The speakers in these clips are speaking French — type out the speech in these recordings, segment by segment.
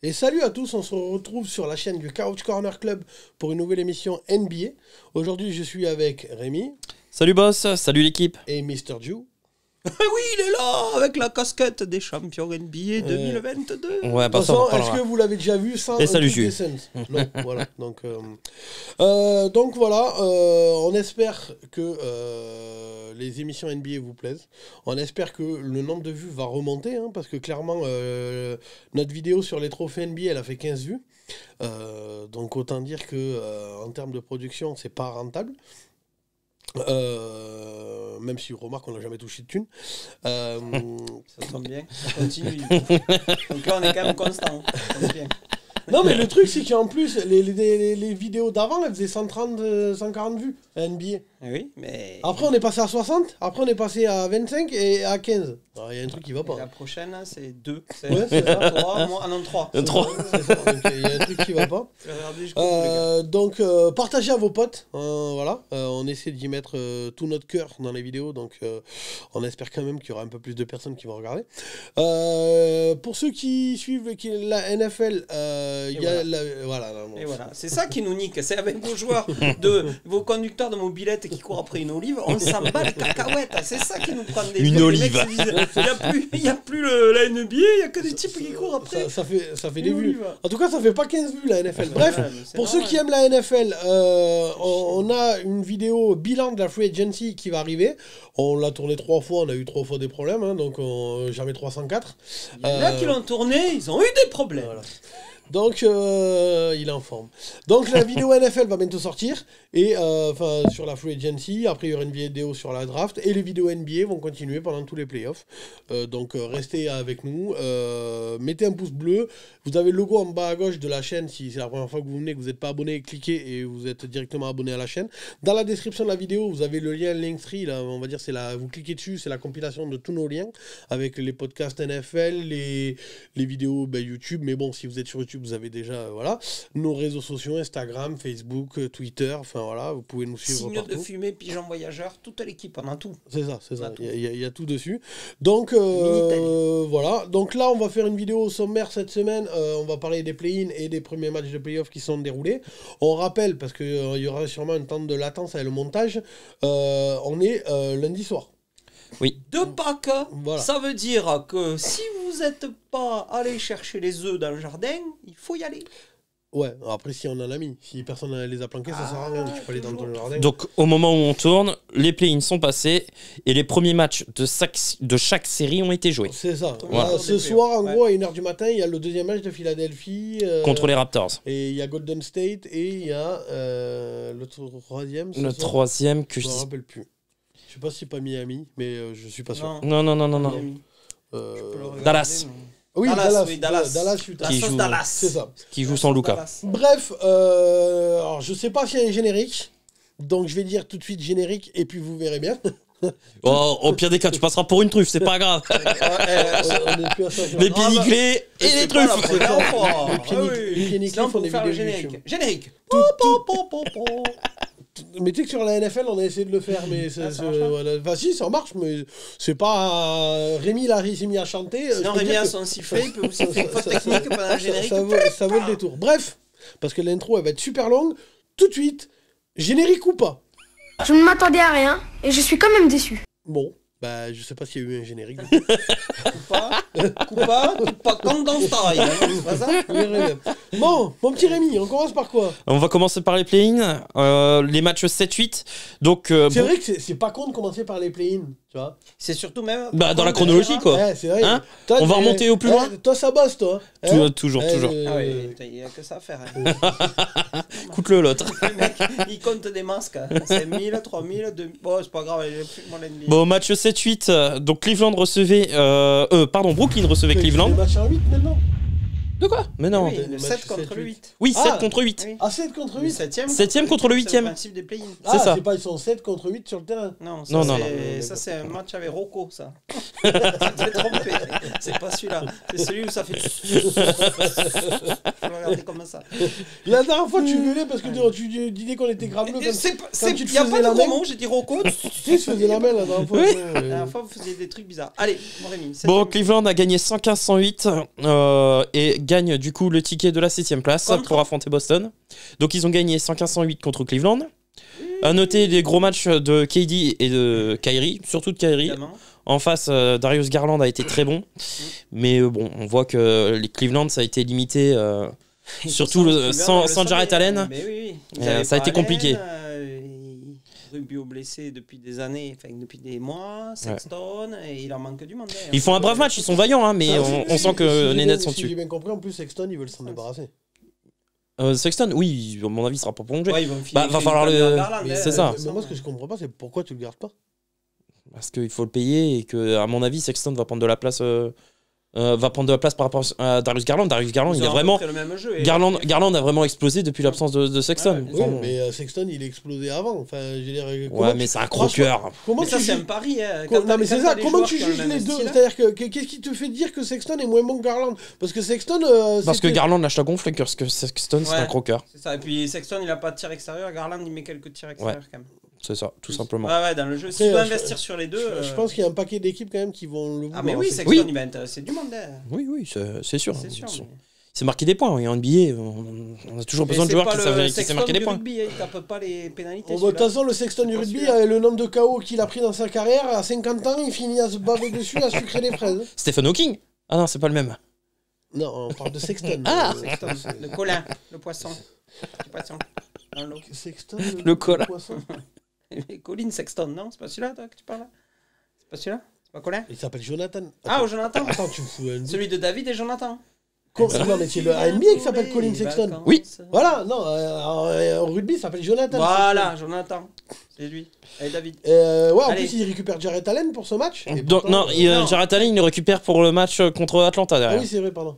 Et salut à tous, on se retrouve sur la chaîne du Couch Corner Club pour une nouvelle émission NBA. Aujourd'hui, je suis avec Rémi. Salut boss, salut l'équipe. Et Mr. Jew. Oui, il est là, avec la casquette des champions NBA 2022. Ouais, De toute façon, est-ce que vous l'avez déjà vu sans Et salut Jules. Non, voilà. Donc voilà, on espère que les émissions NBA vous plaisent. On espère que le nombre de vues va remonter, hein, parce que clairement, notre vidéo sur les trophées NBA, elle a fait 15 vues. Donc autant dire que en termes de production, c'est pas rentable. Même si remarque on n'a jamais touché de thunes. Ça tombe bien, ça continue. Donc là on est quand même constant. Ça tombe bien. Non mais le truc c'est qu'en plus les vidéos d'avant elles faisaient 130, 140 vues à NBA. Oui, mais... Après on est passé à 60, après on est passé à 25 et à 15. Il y a un truc qui va pas. Et la prochaine c'est 2. Ouais, c'est ça. 3, moi, ah non 3. 3. Il y a un truc qui va pas. Donc partagez à vos potes. Voilà. On essaie d'y mettre tout notre cœur dans les vidéos. Donc on espère quand même qu'il y aura un peu plus de personnes qui vont regarder. Pour ceux qui suivent la NFL, il y a voilà. Et voilà, c'est ça qui nous nique. C'est avec vos joueurs, vos conducteurs de mobilette qui courent après une olive, on s'en bat les cacahuètes. C'est ça qui nous prend des... Une olive. Il n'y a plus la NBA, il n'y a que des types qui courent après. Ça fait des vues. En tout cas, ça fait pas 15 vues la NFL. Bref, pour ceux qui aiment la NFL, on a une vidéo bilan de la Free Agency qui va arriver. On l'a tourné 3 fois, on a eu 3 fois des problèmes, hein, donc jamais 304. Il y en a qui l'ont tourné, ils ont eu des problèmes. Voilà. Donc, il est en forme. Donc, la vidéo NFL va bientôt sortir. Et, sur la Free Agency. Après, il y aura une vidéo sur la draft. Et les vidéos NBA vont continuer pendant tous les playoffs. Donc, restez avec nous. Mettez un pouce bleu. Vous avez le logo en bas à gauche de la chaîne. Si c'est la première fois que vous venez, que vous n'êtes pas abonné, cliquez et vous êtes directement abonné à la chaîne. Dans la description de la vidéo, vous avez le lien Linktree. Là, on va dire, vous cliquez dessus. C'est la compilation de tous nos liens. Avec les podcasts NFL, les vidéos YouTube. Mais bon, si vous êtes sur YouTube, vous avez déjà nos réseaux sociaux, Instagram, Facebook, Twitter, enfin voilà, vous pouvez nous suivre Signe partout. de fumée, pigeon voyageur, toute l'équipe, on a tout. C'est ça, il y a tout dessus. Donc voilà, donc là on va faire une vidéo sommaire cette semaine, on va parler des play-in et des premiers matchs de play-off qui sont déroulés. On rappelle, parce qu'il y aura sûrement un temps de latence avec le montage, on est lundi soir. Oui. De Pâques, voilà. Ça veut dire que si vous n'êtes pas allé chercher les œufs dans le jardin, il faut y aller. Ouais, après si on en a mis, si personne ne les a planqués, ça sert à rien, tu peux aller dans ton jardin. Donc au moment où on tourne, les play-ins sont passés et les premiers matchs de chaque série ont été joués. C'est ça. Voilà. Ce soir, en gros, à 1h du matin, il y a le deuxième match de Philadelphie. Contre les Raptors. Et il y a Golden State et il y a le troisième. Le troisième que je ne me rappelle plus. Je sais pas si c'est pas Miami, mais je suis pas sûr. Non. Dallas. Oui, Dallas. Dallas. C'est ça. Qui joue sans Luka. Bref, alors, je sais pas s'il y a un générique, donc je vais dire tout de suite générique et puis vous verrez bien. Au pire des cas, tu passeras pour une truffe, c'est pas grave. Les pieds nickelés et les truffes. Les pieds nickelés font des vidéos YouTube. Générique. Mais tu sais que sur la NFL, on a essayé de le faire, mais si, ça marche, mais c'est pas... Rémi, là, il s'est mis à chanter. Sinon, Rémi a son sifflet, il peut aussi faire une faute technique pendant le générique. Ça vaut le détour. Bref, parce que l'intro, elle va être super longue. Tout de suite, générique ou pas? Je ne m'attendais à rien, et je suis quand même déçu. Bon, bah, je sais pas s'il y a eu un générique. Coupa, pas comme dans Star Wars, c'est pas ça? Bon, mon petit Rémi, on commence par quoi? On va commencer par les play-in, les matchs 7-8. Donc, c'est vrai que c'est pas con de commencer par les play-in, tu vois. C'est surtout même... dans la chronologie, quoi. Ouais, c'est vrai. Hein, on va remonter au plus loin. Toi, ça bosse, toi. Toujours. Ah oui, il n'y a que ça à faire. Coûte-le l'autre. Le mec, il compte des masques. C'est 1000, 3000, 2000... Bon, c'est pas grave, j'ai plus mon ennemi. Bon, match 7-8, donc Cleveland recevait... Brooklyn recevait Cleveland. C'est match en 8 maintenant. De quoi? Mais non. Oui, le 7 contre le 8. Oui, 7 contre 8. Oui. Ah, 7 contre 8. 7e contre le 8e. C'est le principe des play-in. C'est ça. C'est pas, ils sont 7 contre 8 sur le terrain. Non, ça c'est un match avec Rocco, ça. Tu t'es trompé. C'est pas celui-là. C'est celui où ça fait... Faut regarder comment ça. La dernière fois, tu gueulais parce que tu disais qu'on était graveleux. Il n'y a pas de gros mots, j'ai dit Rocco. Tu faisais la main la dernière fois. La dernière fois, vous faisiez des trucs bizarres. Allez, mon Rémi. Bon, Cleveland a gagné 115-108 et gagne du coup le ticket de la 7ème place pour affronter Boston. Donc ils ont gagné 115-108 contre Cleveland. À noter les gros matchs de KD et de Kyrie, surtout de Kyrie. Évidemment. En face, Darius Garland a été très bon. Mais bon, on voit que les Cleveland, ça a été limité. Surtout sans Jarrett Allen. Mais oui. Ça a été compliqué. Rubio blessé depuis des années, enfin depuis des mois, Sexton, et il en manque du monde. Ils font un brave match, ils sont vaillants, hein, mais on sent que les Nets sont dessus. Si j'ai bien compris, en plus, Sexton, ils veulent s'en débarrasser. Sexton, oui, à mon avis, il sera pas prolongé. Ouais, va falloir le. C'est ça. Mais moi, ce que je comprends pas, c'est pourquoi tu le gardes pas. Parce qu'il faut le payer et que, à mon avis, Sexton va prendre de la place. Par rapport à Darius Garland. Darius Garland, il a vraiment. Le même jeu, Garland a vraiment explosé depuis l'absence de Sexton. Oui, mais Sexton, il a explosé avant. Enfin, je veux dire, ouais, mais c'est un croqueur. Mais ça, c'est un pari. Non, mais c'est ça. Comment tu juges les deux? C'est-à-dire que qu'est-ce qui te fait dire que Sexton est moins bon que Garland? Parce que Sexton. Parce que Garland lâche la gonfle et que Sexton, c'est un croqueur. C'est ça. Et puis Sexton, il a pas de tir extérieur. Garland, il met quelques tirs extérieurs quand même. C'est ça, tout simplement. Ouais, dans le jeu, si tu dois investir sur les deux. Je pense qu'il y a un paquet d'équipes quand même qui vont le vouloir. Ah, mais oui, Sexton, il va intéresser du monde. Oui, c'est sûr. C'est sûr. C'est marqué des points. Et en NBA, on a toujours besoin de joueurs qui savent marquer des points. Rugby, il tape pas les pénalités. De toute façon, le Sexton du rugby, le nombre de KO qu'il a pris dans sa carrière, à 50 ans, il finit à se baver dessus, à sucrer des fraises. Stephen Hawking? Ah non, c'est pas le même. Non, on parle de Sexton. Ah le colin, le poisson. Le poisson. Dans l'eau. Sexton, le colin. Colin Sexton, non? C'est pas celui-là, toi, que tu parles là? C'est pas celui-là? C'est pas Colin? Il s'appelle Jonathan. Ah, Jonathan. Attends, tu me fous un... Celui de David et Jonathan. Non, mais c'est le NBA qui s'appelle Colin Sexton. Oui. Voilà, non, en rugby, ça s'appelle Jonathan. Voilà, Sexton. Jonathan. C'est lui. Allez, David. En plus, il récupère Jarrett Allen pour ce match. Non, Jarrett Allen, il le récupère pour le match contre Atlanta derrière. Ah oui, c'est vrai, pardon.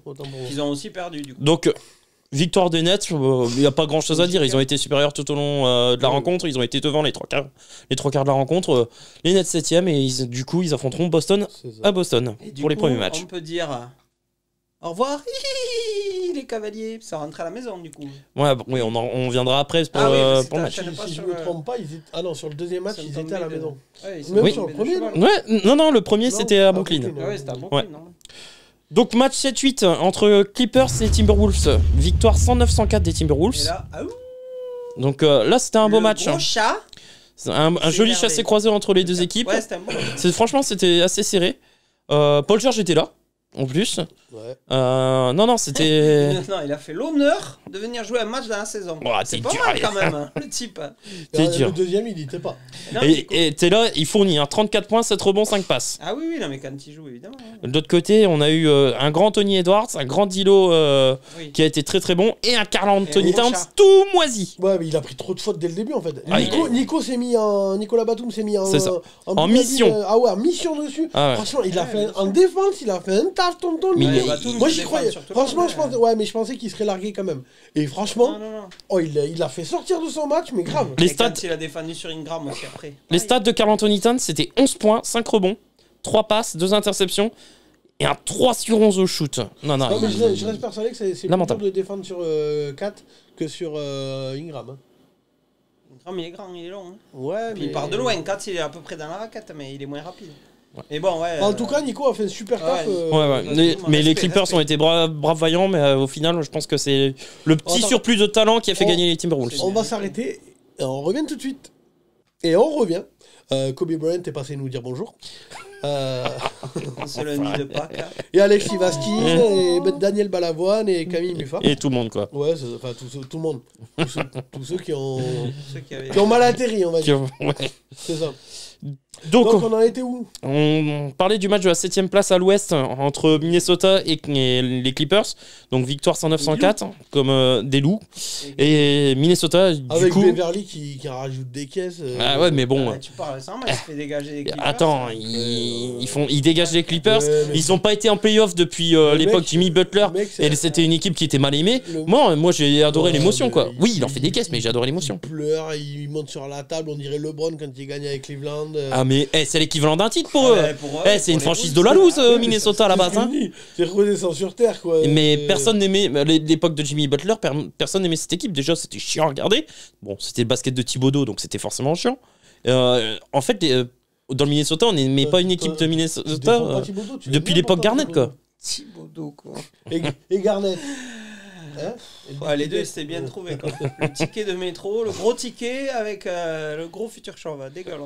Ils ont aussi perdu, du coup. Donc, victoire des Nets, il n'y a pas grand chose à dire. Ils ont été supérieurs tout au long de la rencontre. Ils ont été devant les trois quarts de la rencontre. Les Nets 7ème et du coup, ils affronteront Boston à Boston pour les premiers matchs. On peut dire au revoir, les cavaliers. Ça rentre à la maison, du coup. Ouais, oui, on viendra après pour le match. Si je ne me trompe pas, sur le deuxième match, ils étaient à la maison. Même sur le premier, non? Ouais, non, le premier c'était à Brooklyn. Ouais, c'était à Brooklyn, non? Donc match 7-8 entre Clippers et Timberwolves. Victoire 109-104 des Timberwolves. Et là, donc là c'était un beau match. Gros chat. Un joli chassé croisé entre les deux équipes. Ouais, c'était un beau match. Franchement c'était assez serré. Paul George était là en plus. Ouais. Non, c'était. Non, il a fait l'honneur de venir jouer un match dans la saison. Oh, c'est pas mal quand même, hein, le type. Le deuxième, il n'y était pas. Non, et t'es là, il fournit 34 points, 7 rebonds, 5 passes. Ah oui, non, mais quand il joue, évidemment. De l'autre côté, on a eu un grand Tony Edwards, un grand Dilo qui a été très très bon, et un Karl Anthony Towns tout moisi. Ouais, mais il a pris trop de fautes dès le début en fait. Nicolas Batum s'est mis en mission. En mission dessus. Franchement, il a fait en défense, il a fait un taf, tonton. Moi j'y croyais. Franchement, je pensais qu'il serait largué quand même. Et franchement, il a fait sortir de son match, mais grave. Les stats, il a défendu sur Ingram aussi après. Les stats de Karl Anthony Towns, c'était 11 points, 5 rebonds, 3 passes, 2 interceptions et un 3 sur 11 au shoot. Non, mais je reste persuadé que c'est plus dur de défendre sur 4 que sur Ingram. Ingram, il est grand, il est long. Hein. Ouais, puis il part de loin. 4, il est à peu près dans la raquette, mais il est moins rapide. Et bon, en tout cas, Nico a fait un super taf. Mais les Clippers ont été braves vaillants, mais au final, je pense que c'est le petit surplus de talent qui a fait gagner les Timberwolves. On va s'arrêter et on revient tout de suite. Et on revient. Kobe Bryant est passé nous dire bonjour. C'est le nid de Pâques. Et Alexis Vasquez, et Daniel Balavoine et Camille Muffat. Et tout le monde, quoi. Ouais, enfin tout le monde. Tous ceux qui ont mal atterri, on va dire. C'est ça. Donc on en était où? On parlait du match de la 7ème place à l'ouest entre Minnesota et les Clippers. Donc victoire 109-104 comme des loups. Et Minnesota avec coup... Beverly qui rajoute des caisses. Ah ouais, mais bon. Tu parles ça, mais il se fait dégager des Clippers. Attends, ils dégagent les Clippers. Ouais, mais- Ils ont pas été en playoff depuis l'époque mec- Jimmy Butler. le mec, c'est- Et c'était une équipe qui était mal aimée. Le- Moi j'ai adoré Ouais, l'émotion, mais quoi. Oui, il en fait des caisses, mais j'ai adoré Il l'émotion. pleure, il monte sur la table, on dirait LeBron quand il gagne avec Cleveland. Ah, mais c'est l'équivalent d'un titre pour eux. Ouais, pour eux, C'est une pour les franchise Bulls, de la c'est loose, vrai. Minnesota à la base. Hein. C'est redescend sur terre, quoi. Mais personne n'aimait l'époque de Jimmy Butler, personne n'aimait cette équipe. Déjà, c'était chiant à regarder. Bon, c'était le basket de Thibodeau, donc c'était forcément chiant. En fait, dans le Minnesota, on n'aimait pas une équipe de Tu Minnesota défends pas Thibodeau, tu depuis l'aimes l'époque bien, Garnett, quoi. Thibodeau, quoi. Et Garnett. Hein Ouais, les deux, c'était bien trouvé, quoi. Le ticket de métro, le gros ticket avec le gros futur chauve. Dégueulasse.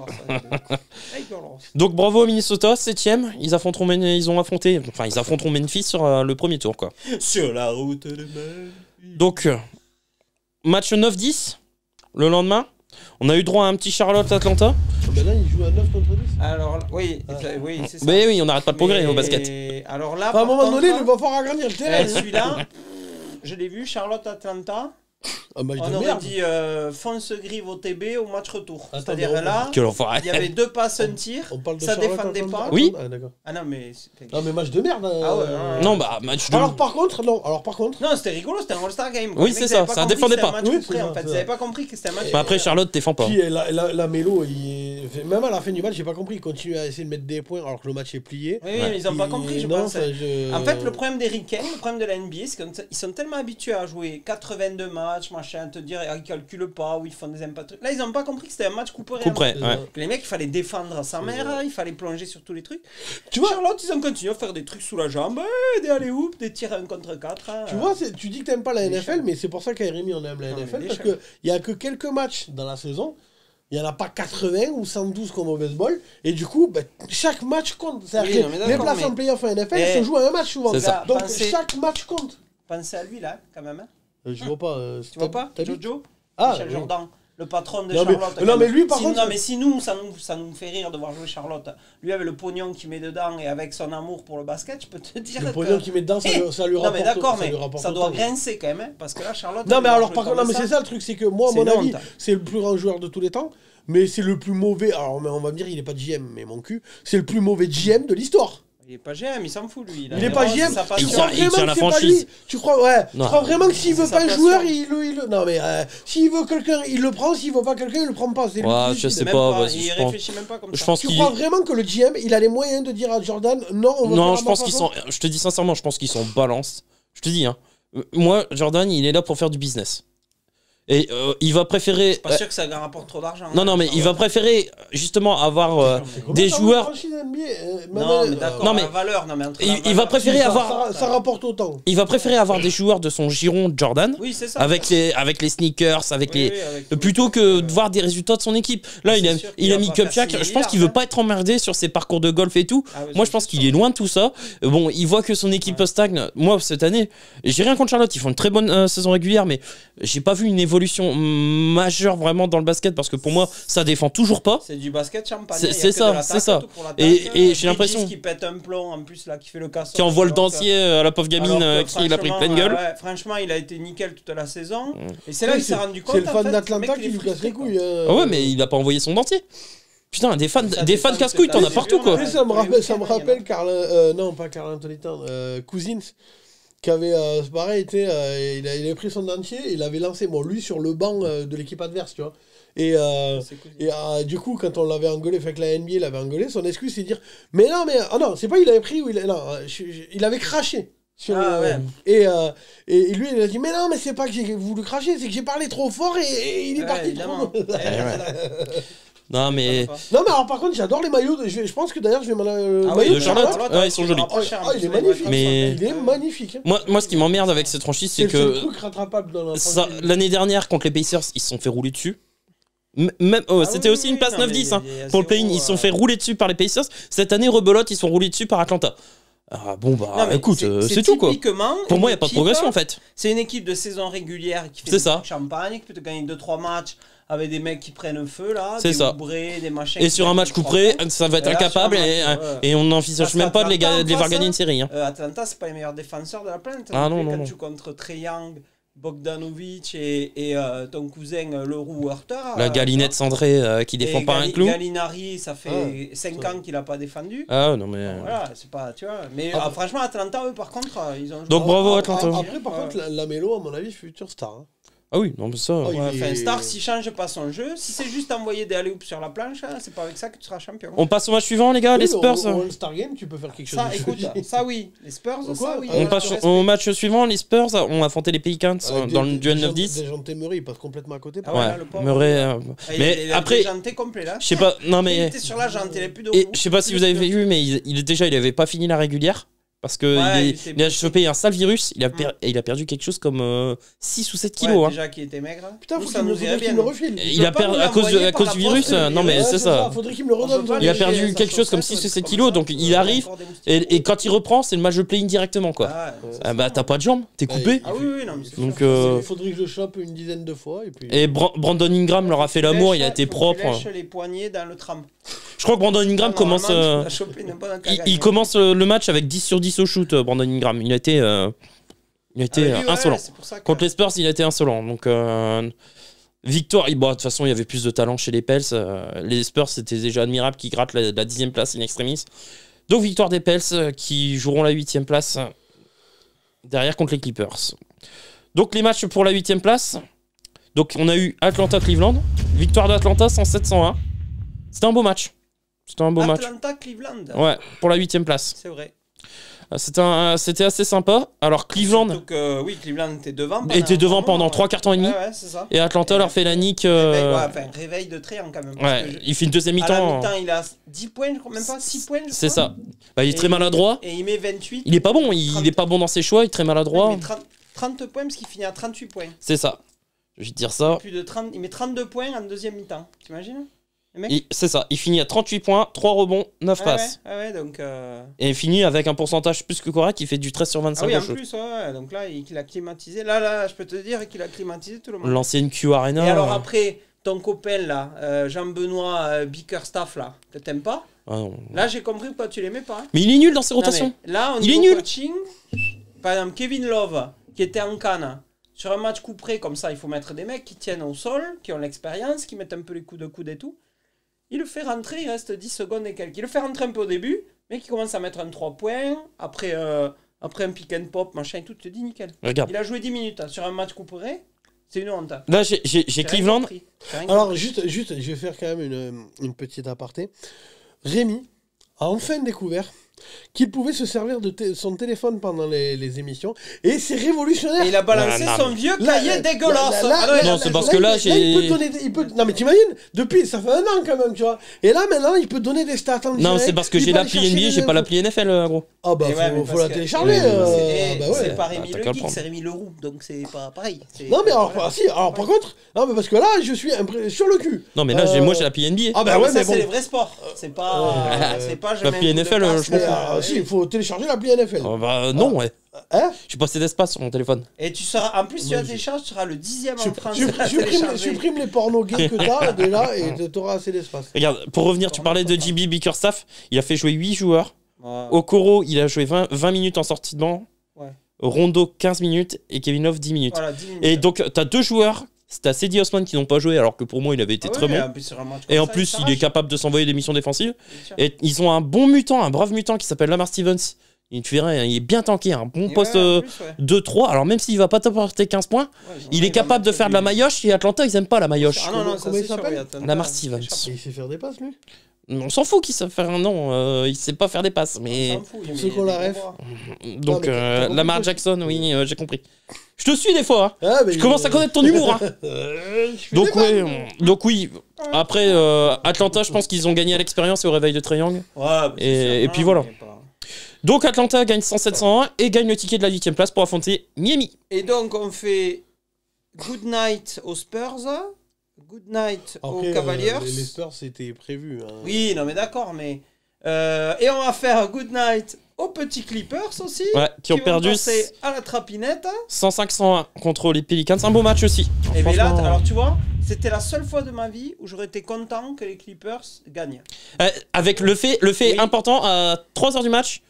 Dégueulasse. Donc bravo à Minnesota, 7ème. Ils affronteront Memphis sur le premier tour, quoi. Sur la route de mer. Donc, match 9-10, le lendemain. On a eu droit à un petit Charlotte-Atlanta. Ben là, il joue à 9 contre 10. Alors, oui, oui, c'est ça. Mais oui, on n'arrête pas de progrès au basket. Alors là, À un par moment contre, donné, il va falloir agrandir le terrain. celui-là, je l'ai vu, Charlotte-Atlanta. Un match On de aurait merde. dit fonce grive au TB au match retour. Attends, C'est-à-dire mais on- là, Quel enfoiré. il y avait 2 passes, un tir. On parle de Ça Charlotte, défendait Atlanta. pas. Oui. Ah, d'accord. Ah non, mais. Non, mais match de merde. Ah ouais, ouais. Non, bah, match de. Alors par contre, Non, c'était rigolo, c'était un All-Star Game. quoi. Oui, Les mecs, c'est ils avaient ça, ça compris défendait que c'était pas. un match Oui, coup près, c'est en ça, fait. c'est Ils ça. n'avaient pas compris que c'était un match. Bah, après, Charlotte défend pas. Puis la Mélo, même à la fin du match, j'ai pas compris. Il continue à essayer de mettre des points alors que le match est plié. Oui, mais ils n'ont pas compris, je Non, pense. enfin, je- En fait, le problème des Ricains, le problème de la NBA, c'est qu'ils sont tellement habitués à jouer 82 matchs, machin, te dire, ils calculent pas, ou ils font des impacts. Là, ils n'ont pas compris que c'était un match coupé. Couperait, ouais. Les mecs, il fallait défendre sa mère, il fallait plonger sur tous les trucs. Tu vois, Charlotte, ils ont continué à faire des trucs sous la jambe, des alley-oops, des tirs 1 contre 4. tu vois, tu dis que t'aimes pas la NFL, Méchant. mais c'est pour ça qu'à Rémi on aime la Non, mais NFL, parce méchant. qu'il y a que quelques matchs dans la saison. Il n'y en a pas 80 ou 112 comme au baseball. Et du coup, ben, chaque match compte. C'est-à-dire Oui, que non, mais les d'accord, places en mais- playoff en NFL Eh, se jouent à un match souvent. c'est ça. Donc Pensez- chaque match compte. Pensez à lui, là, quand même. Hein. Je vois pas. Tu vois pas, t'as dit Jojo Ah, Michel oui. Jordan, le patron de Non, mais- Charlotte. non, mais lui, par si, contre- Non, mais si nous, ça nous fait rire de voir jouer Charlotte. Lui, avec le pognon qu'il met dedans et avec son amour pour le basket, je peux te dire Le que... pognon qu'il met dedans, ça lui Non, rapporte. mais d'accord, mais lui rapporte ça doit autant. grincer quand même, hein, parce que là, Charlotte... Non, elle mais va alors, jouer par contre, comme non, mais c'est ça le truc, c'est que moi, à C'est mon une avis, honte. c'est le plus grand joueur de tous les temps, mais c'est le plus mauvais. Alors, mais on va me dire, il est pas GM, mais mon cul, c'est le plus mauvais GM de l'histoire. Il est pas GM, il s'en fout, lui. Il est pas GM. Sa Tu passion. crois il tient vraiment la que c'est pas franchise. lui Tu crois, ouais. Non. Tu crois vraiment que s'il veut C'est pas sa un passion. joueur, non, mais s'il veut quelqu'un, il le prend. S'il veut pas quelqu'un, il le prend pas. C'est Ouais, lui qui je décide. sais Même pas, pas, vas-y, il je pense- réfléchit même pas comme Je ça. pense Tu qu'il. crois vraiment que le GM, il a les moyens de dire à Jordan, non, on va Non, faire je à pense ma qu'ils façon sont. Je te dis sincèrement, je pense qu'ils sont balance. Je te dis, hein. Moi, Jordan, il est là pour faire du business. Et il va préférer. Pas sûr que ça rapporte trop d'argent. Non, non, mais il va préférer justement avoir Comment des ça, joueurs. une franchise NBA, Non, mais d'accord, non, mais- la valeur, non, mais entre Il- la il valeur- va préférer ça, avoir- ça rapporte autant. Il va préférer avoir des joueurs de son giron Jordan Oui, c'est ça. avec les sneakers, avec Oui, les. oui, avec tout. Plutôt que de voir des résultats de son équipe. Là, C'est il a, sûr qu'il il a va mis pas faire Kupchak. 6 Je pense qu'il veut milliards, pas être emmerdé sur ses parcours de golf et tout. Ah ouais, Moi, c'est je pense sûr. qu'il est loin de tout ça. Bon, il voit que son équipe stagne. Moi, cette année, j'ai rien contre Charlotte. Ils font une très bonne saison régulière, mais j'ai pas vu une évolution majeure vraiment dans le basket parce que pour moi, ça défend toujours pas. C'est du basket champagne. C'est- il y a c'est que ça, de l'attaque, c'est ça. tout pour l'attaque. Et j'ai Bridges l'impression- qui pète un plomb en plus là, qui fait le casseur. Qui envoie le Alors que- dentier à la pauvre gamine alors que, qui il a pris franchement, pleine gueule. ouais, franchement, il a été nickel toute la saison. Et c'est là qu'il s'est rendu compte. C'est le en fan fait, d'Atlanta mec, il qui est lui casse les frustré, quoi. couilles. Ah ouais, mais il a pas envoyé son dentier. Putain, des fans Ça des dépend fans de casse-couilles, cet t'en as année, partout c'est quoi. dur, Ça me Ouais, rappelle, ça me week-ends, il y en a. rappelle non pas Carl Anthony Towns, Cousins, qui avait, c'est pareil, il avait pris son dentier, il avait lancé, lui, sur le banc de l'équipe adverse, tu vois. Et, C'est cool. et du coup, quand on l'avait engueulé, fait que la NBA l'avait engueulé, son excuse, c'est de dire, mais non, non, c'est pas il avait pris, ou il avait craché. Ah, ouais. Et lui, il a dit, mais non, mais c'est pas que j'ai voulu cracher, c'est que j'ai parlé trop fort et il est Ouais, parti évidemment. trop. Non, mais. Non, mais alors par contre, j'adore les maillots. Je pense que d'ailleurs, je vais m'en Ah maillot oui, de Charlotte. Ouais, ils sont jolis. Il est magnifique. Mais- Il est magnifique. hein. Moi, ce qui m'emmerde avec cette franchise, c'est C'est le que truc rattrapable dans la ça, franchise. l'année dernière, contre les Pacers, ils se sont fait rouler dessus. Même, c'était oui, aussi oui, une place non, mais 9-10 il y a- hein. il y a pour le play-in. zéro, Ils se sont fait rouler dessus par les Pacers. Cette année, rebelote, ils sont roulés dessus par Atlanta. Ah bon, bah Non, mais écoute, c'est tout quoi. typiquement Pour moi, il une n'y a pas de équipe- progression en fait. C'est une équipe de saison régulière qui fait C'est du ça. champagne, qui peut te gagner 2-3 matchs avec des mecs qui prennent feu là, C'est des ça. oubrés, des machins. Et qui sur un mettent match des trois couperé, points. ça va être Et là, sur un incapable match, et, ouais. et on n'envisage Parce même pas de les qu'Atlanta, voir en gagner une face, série. Hein. Atlanta, c'est pas les meilleurs défenseurs de la planète. Ah non non, plus. non, Quand non. tu joues contre Trae Young, Bogdanovic et ton cousin Leroux Hurter. La Galinette Cendré qui défend pas un clou. Gallinari, ça fait 5 ans qu'il a pas défendu. Ah non mais. Voilà, c'est pas, tu vois. Mais franchement, Atlanta, eux, par contre, ils ont joué. Donc bravo Atlanta. Après, par contre, la Mélo, à mon avis, futur star. Hein. Ah oui, non mais ça. Oh, Enfin, Star, s'il change pas son jeu, si c'est juste envoyer des alley-oops sur la planche, c'est pas avec ça que tu seras champion. On passe au match suivant les gars, les Spurs. Au All-Star Game, tu peux faire quelque chose. Ça, écoute, ça oui. Les Spurs, ça oui. On passe au match suivant, les Spurs ont affronté les Pelicans dans le duel 9-10. Dejounte Murray, il passe complètement à côté. Ah ouais, Ouais, le pauvre. Murray. Mais après, janté complet là. je sais pas, non Il mais. était sur la jante, il avait plus de Et roue. je sais pas si vous avez vu, mais il avait pas fini la régulière. Parce que Ouais, il a chopé un sale virus, il a perdu quelque chose comme 6 ou 7 kilos. Déjà qu'il était maigre. Putain, Nous, faut ça qu'il nous irait me bien. le refile. Il a perdu à cause du virus. Non mais c'est ça. Faudrait qu'il me le redonne. Il a perdu quelque chose comme 6 ou 7 kilos, donc il arrive et quand il reprend, c'est le match de play-in directement quoi. Ah bah t'as pas de jambes, t'es coupé. Ah oui, non mais c'est Donc Il faudrait que je le chope une dizaine de fois. et Brandon Ingram leur a fait l'amour, il a été propre. Il lèche les poignets dans le tram. Je crois que Brandon Ingram commence. Il commence le match avec 10 sur 10 au shoot, Brandon Ingram. Il a été insolent. Contre les Spurs, il a été insolent. Donc, victoire. Bon, de toute façon, il y avait plus de talent chez les Pels. Les Spurs, c'était déjà admirable qu'ils grattent la 10e place in extremis. Donc, victoire des Pels qui joueront la 8e place derrière contre les Clippers. Donc, les matchs pour la 8e place. Donc, on a eu Atlanta-Cleveland. Victoire d'Atlanta 107-101. C'était un beau match. C'était un beau match. Atlanta-Cleveland. Ouais, pour la 8e place. C'est vrai. C'était assez sympa. Alors Cleveland oui, Cleveland était devant. Était devant pendant 3 quarts et demi. Ouais, c'est ça. Et Atlanta leur fait la nique. Réveil de triangle quand même. Ouais, il fait une deuxième À la mi-temps. mi-temps, il a 10 points, je crois, même pas 6 points. C'est ça. Bah, il est très maladroit. Et il met 28. Il est pas bon. Il est pas bon dans ses choix. Il est très maladroit. Il met 30 points parce qu'il finit à 38 points. C'est ça. Je vais te dire ça. Plus de 30, il met 32 points en deuxième mi-temps. T'imagines? C'est ça. Il finit à 38 points, 3 rebonds, 9 passes. Ouais, donc. Et il finit avec un pourcentage plus que correct. Il fait du 13 sur 25. Ah oui, en plus, ouais. Donc là, il a climatisé. Là, je peux te dire qu'il a climatisé tout le monde. L'ancienne Q Arena. Et alors après, ton copain là, Jean-Benoît Bickerstaff là, que t'aimes pas. Ah non. Là, j'ai compris pourquoi tu l'aimais pas. Mais il est nul dans ses rotations. Non, là, Il est nul. Coaching, par exemple, Kevin Love, qui était en canne, sur un match coup près, comme ça, il faut mettre des mecs qui tiennent au sol, qui ont l'expérience, qui mettent un peu les coups de coude et tout. Il le fait rentrer, il reste 10 secondes et quelques. Il le fait rentrer un peu au début, mais qui commence à mettre un 3 points, après un pick and pop, machin et tout, tu te dis nickel. Regarde. Il a joué 10 minutes sur un match coup près, c'est une honte. Là, j'ai Cleveland. Alors, juste, je vais faire quand même une petite aparté. Rémi a enfin découvert qu'il pouvait se servir de son téléphone pendant les émissions. Et c'est révolutionnaire. Et il a balancé son vieux cahier dégueulasse. Non, c'est parce que là, il peut donner, non, mais t'imagines, depuis, ça fait 1 an quand même, tu vois. Et là, maintenant, il peut donner des stats en direct. Non, c'est parce que j'ai l'appli NBA, j'ai pas l'appli NFL, gros. Ah bah, faut la télécharger. C'est pas Rémi Le Geek, c'est Rémi Leroux, donc c'est pas pareil. Non, mais alors, par contre, non, mais parce que là, je suis sur le cul. Non, mais là, moi, j'ai l'appli NBA. Ah bah ouais, mais ça, c'est les vrais sports. C'est pas. L'appli NFL, je m'en fous. Si, il faut télécharger l'appli NFL. Bah non, ouais. Hein? J'ai pas assez d'espace sur mon téléphone. Et tu seras, en plus, tu la télécharges, tu seras le 10e en France. Supprime les pornos gays que t'as déjà et t'auras assez d'espace. Regarde, pour revenir, tu parlais de JB Bickerstaff. Il a fait jouer 8 joueurs. Okoro, il a joué 20 minutes en sortie de banc. Rondo, 15 minutes. Et Kevin Love, 10 minutes. Voilà, 10 minutes. Et donc, t'as 2 joueurs. T'as Cedi Osman qui n'ont pas joué, alors que pour moi, il avait été très bon. Et en plus, il est capable de s'envoyer des missions défensives. Et ils ont un bon mutant, un brave mutant qui s'appelle Lamar Stevens. Tu verrais, il est bien tanké, un bon poste 2-3. Alors même s'il va pas t'apporter 15 points, il est capable de faire de la maillotche. Et Atlanta, ils aiment pas la maillotche. Ah non, ça il s'appelle Lamar Stevens. Il sait faire des passes, lui. On s'en fout qu'il sait faire un nom, il sait pas faire des passes. Mais ceux qu'on la ref. donc Lamar Jackson, oui, j'ai compris. Je te suis des fois. Hein. Ah, je commence à connaître ton humour. Hein. Donc oui. Après Atlanta, je pense qu'ils ont gagné à l'expérience et au réveil de triangle. Et puis voilà. Donc Atlanta gagne 107-101 et gagne le ticket de la 8e place pour affronter Miami. Et donc on fait good night aux Spurs, good night aux Cavaliers. Les Spurs c'était prévu. Hein. Oui, non mais d'accord, mais et on va faire good night aux petits Clippers aussi. Ouais, qui ont perdu à la trapinette. 105-101 contre les Pelicans, c'est un beau match aussi. Et mais là, alors tu vois, c'était la seule fois de ma vie où j'aurais été content que les Clippers gagnent. Avec le fait important à 3h du match.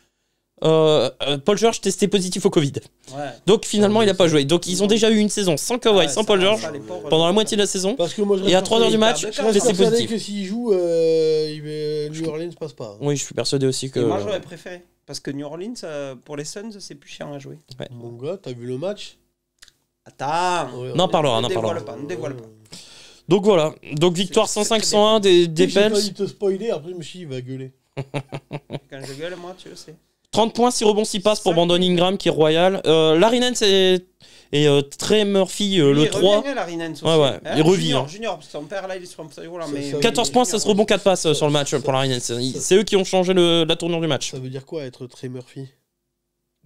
Paul George testé positif au Covid. Ouais. Donc finalement, il n'a pas joué. Donc ils ont déjà eu une saison sans Kawhi, sans Paul George, pendant la moitié de la saison. Parce que moi, je Et à reste 3h du match, je je reste testé persuadé positif. que s'il joue, New Orleans passe pas. Oui, je suis persuadé aussi que. Et moi, j'aurais préféré. Parce que New Orleans, pour les Suns, c'est plus chiant à jouer. Mon gars, t'as vu le match? Attends. Ouais, On en parlera, on Ne en dévoile parlera. pas, ne dévoile pas. Donc voilà. Donc victoire C'est 105-101 des J'ai Pels. failli te spoiler, après je me suis dit, il va gueuler. Quand je gueule, moi, tu le sais. 30 points, 6 rebonds, 6 passes pour Brandon Ingram qui est royal. Larry Nance et Trey Murphy le 3. Revient, Larry Nance aussi. Ouais, il revient. Junior, parce que son père là, il est sur un petit là, mais. 14 points, 16 rebonds, 4 passes sur le match pour Larry Nance. C'est eux qui ont changé la tournure du match. Ça veut dire quoi être Trey Murphy?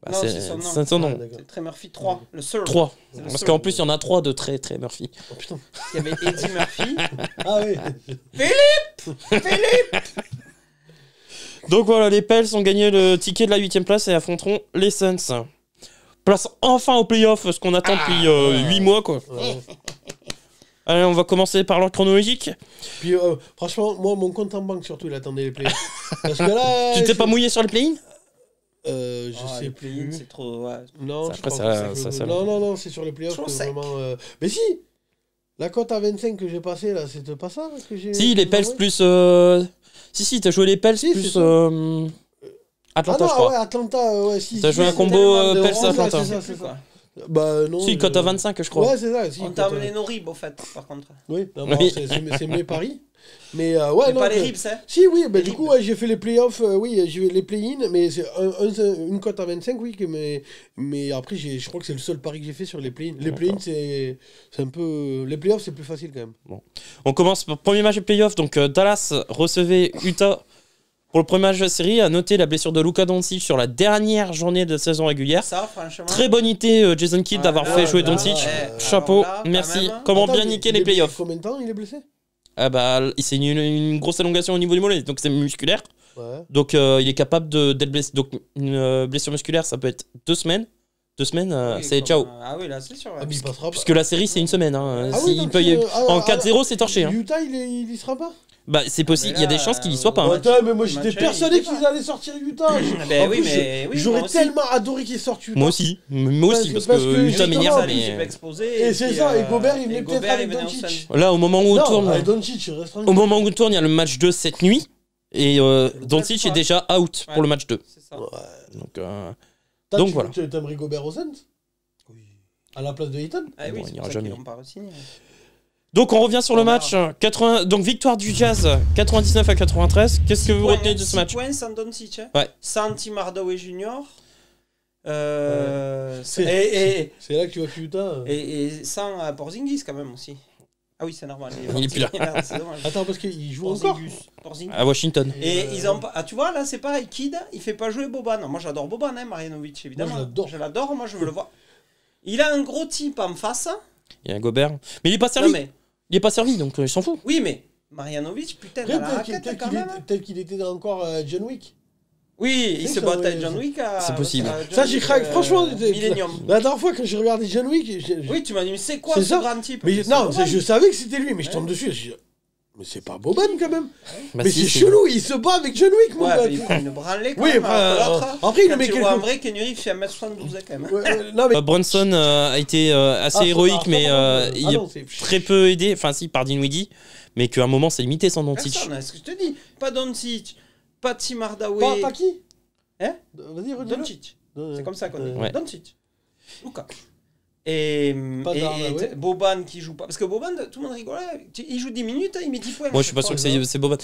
Bah, Non, c'est c'est son nom. c'est son nom. Ah, d'accord. C'est Trey Murphy 3, le seul. 3. C'est le Parce seul. qu'en plus, il y en a 3 de Trey Murphy. Oh putain. Il y avait Eddie Murphy. Ah oui. Donc voilà, les Pels ont gagné le ticket de la 8ème place et affronteront les Suns. Place enfin au playoff, ce qu'on attend depuis 8 mois quoi. Ouais. Allez, on va commencer par l'ordre chronologique. Puis franchement, moi, mon compte en banque surtout, il attendait les playoffs. Parce que là. Tu t'es pas mouillé sur le play-in? Je Ah, sais les play-in, plus. c'est trop. Ouais. Non, Ça, je après, pense ça- que ça- non, c'est sur les playoffs Trop que sec. vraiment. Mais si, la cote à 25 que j'ai passée là, c'était pas ça que j'ai. Si, les Pels envoyé plus. Si, t'as joué les Pels Si, plus. c'est ça. Atlanta, ah non, je crois. ouais, Atlanta, ouais, si. T'as si, joué un c'est combo, tellement de Pels rondes, Atlanta. ouais, c'est ça, C'est c'est quoi ça. Bah non. Si, cote à 25, je crois. Ouais, c'est ça. Si, On cote t'a à- amené nos ribs, au fait, par contre. Oui, non, Oui. bon, c'est mes paris. Mais ouais, Mais non. pas les mais- ribs, hein. Si, oui, bah, Les du ribs. coup, ouais, j'ai fait les playoffs, oui, j'ai fait les play-in, mais c'est une cote à 25, oui, mais après, je crois que c'est le seul pari que j'ai fait sur les play-in. Les play-in, c'est un peu. Les playoffs, c'est plus facile quand même. On commence par le premier match de playoff. Donc Dallas recevait Utah pour le premier match de la série. À noter la blessure de Luka Doncic sur la dernière journée de saison régulière. Ça, franchement. Très bonne idée, Jason Kidd, d'avoir là, fait jouer là, Doncic. ouais, Chapeau, alors là, quand merci. même. Comment Attends, bien mais niquer il les est blessé playoffs. Combien de temps il est blessé? Ah bah, c'est une grosse élongation au niveau du mollet, donc c'est musculaire. Ouais. Donc il est capable d'être blessé. Donc une blessure musculaire, ça peut être 2 semaines. 2 semaines, Oui, c'est comme- ciao. Ah oui, là, c'est sûr. ouais. Ah, mais il passera pas. Puisque la série, c'est une semaine. Hein. Ah oui, S'il donc peut y- c'est- En 4-0, c'est torché. Hein. Utah, il y sera pas? Bah, c'est possible, Mais il y a des là, chances qu'il y soit pas. ouais. Hein. Attends, mais moi le j'étais match, persuadé il était qu'ils pas. allaient sortir Utah. Ben En oui, plus, mais oui, j'aurais moi aussi. tellement adoré qu'ils sortent Utah. Moi aussi, moi aussi, Parce parce que que Utah justement, m'énerve. en plus, Il va Mais exploser. Et c'est puis, ça, et Gobert, il venait et peut-être Gobert, avec il venait au Doncic. Suns. là, au moment où on Non, tourne, avec Doncic, reste tranquille. au moment où on tourne, il y a le match 2 cette nuit. Et Doncic est fois. déjà out Ouais. pour le match 2. C'est ça. Ouais. Donc, Toi, Donc tu- voilà. Tu t'aimerais Gobert aux Suns? Oui. À la place de Ayton? Ah oui, Bon, il c'est ira pour ça jamais. qu'ils l'ont pas re-signé. donc on revient sur le On match. 80, donc victoire du Jazz 99-93. Qu'est-ce que vous retenez de ce match? 6 points sans Doncic. Hein. Ouais. Sans Tim Hardaway Jr. C'est- Et C'est là que tu vois que Utah. sans Porzingis quand même aussi. Ah oui, c'est normal. Il est plus là. Merde, c'est dommage. Attends, parce qu'il joue encore. Porzingis. À Washington. Et ils ont pas. Ah, tu vois, là, c'est pareil. Kid, il fait pas jouer Boban. Moi, j'adore Boban, hein, Marjanovic, évidemment. Moi, je l'adore. Je l'adore, moi, je veux le voir. Il a un gros type en face. Il y a Gobert. Mais il est pas servi. Non, mais. Il est pas servi, donc il s'en fout. Oui, mais. Marjanovic, putain, Après, dans la raquette quand même. tel qu'il était encore John Wick. Oui, il Oui, se ça, battait ouais, avec John Wick à. C'est possible. à John Ça, j'ai Wick, craqué. Franchement, Millennium. la dernière fois quand j'ai regardé John Wick, Oui, tu m'as dit, mais c'est quoi C'est ce ça. grand type? mais C'est non, Boban. je savais que c'était lui, mais je tombe Ouais. dessus. Je dis, mais c'est pas Boban quand même. Bah, mais si, c'est chelou, il se bat avec John Wick, mon Ouais, gars. mais il prend une branlée quand Oui, même. après, alors que l'autre, après, il quand le met tu quelque vois en vrai, Kenny Reeves fait 1m72 quand même. Non, mais. Brunson a été assez Ah, héroïque, ah, mais ah, il ah, est non, c'est- très peu aidé. Enfin, si, par Dinwiddie, mais qu'à un moment, c'est limité sans Doncic. Personne, hein, ce que je te dis. Pas Doncic, pas Tim Hardaway. Pas qui? Hein? Vas-y, redis-le. Doncic. C'est comme ça qu'on dit. Ouais. Doncic. Luka. Et, Pas et d'Hardaway. Boban qui joue pas. Parce que Boban, tout le monde rigolait. Il joue 10 minutes, il met 10 points. Moi, je suis pas sûr que c'est Boban.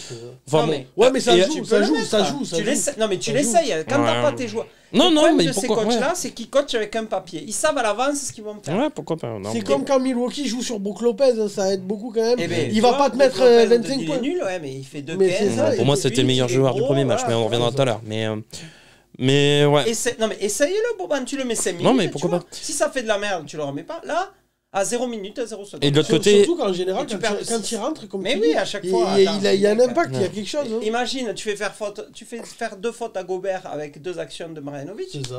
Enfin, Non, bon. mais- Ouais, mais ça Et joue, tu peux ça le joue, mettre, ça là. joue, ça Tu joue. l'essayes. Non, mais tu Ça l'essayes. Quand Ouais. t'as pas tes joueurs. Non, Le non, problème mais de ces pourquoi coachs-là, c'est qu'ils coachent avec un papier. Ils savent à l'avance ce qu'ils vont faire. Ouais, pourquoi pas. Non, C'est mais- comme quand Milwaukee joue sur Brook Lopez, hein, ça aide beaucoup quand même. Eh ben, il tu va vois, pas te mettre Brook Lopez, 25 il est points. nul, ouais, mais il fait 2 Mais c'est 15. ça, Pour moi, et c'était puis, le meilleur il est joueur du gros, premier match, voilà. mais on reviendra tout à l'heure. Mais ouais. Non, mais essaye-le, Boban, tu le mets 5 minutes. Non, mais tu pourquoi vois. pas. Si ça fait de la merde, tu le remets pas. Là, à 0 minutes, à 0 secondes. Et de l'autre côté, Surtout qu'en général, Et tu quand perds il rentre, comme Mais tu oui, dis, à chaque il- fois, il attends, y a un mec, impact, il y a quelque chose. hein. Imagine, tu fais faire 2 fautes à Gobert avec 2 actions de Marjanovic. C'est ça.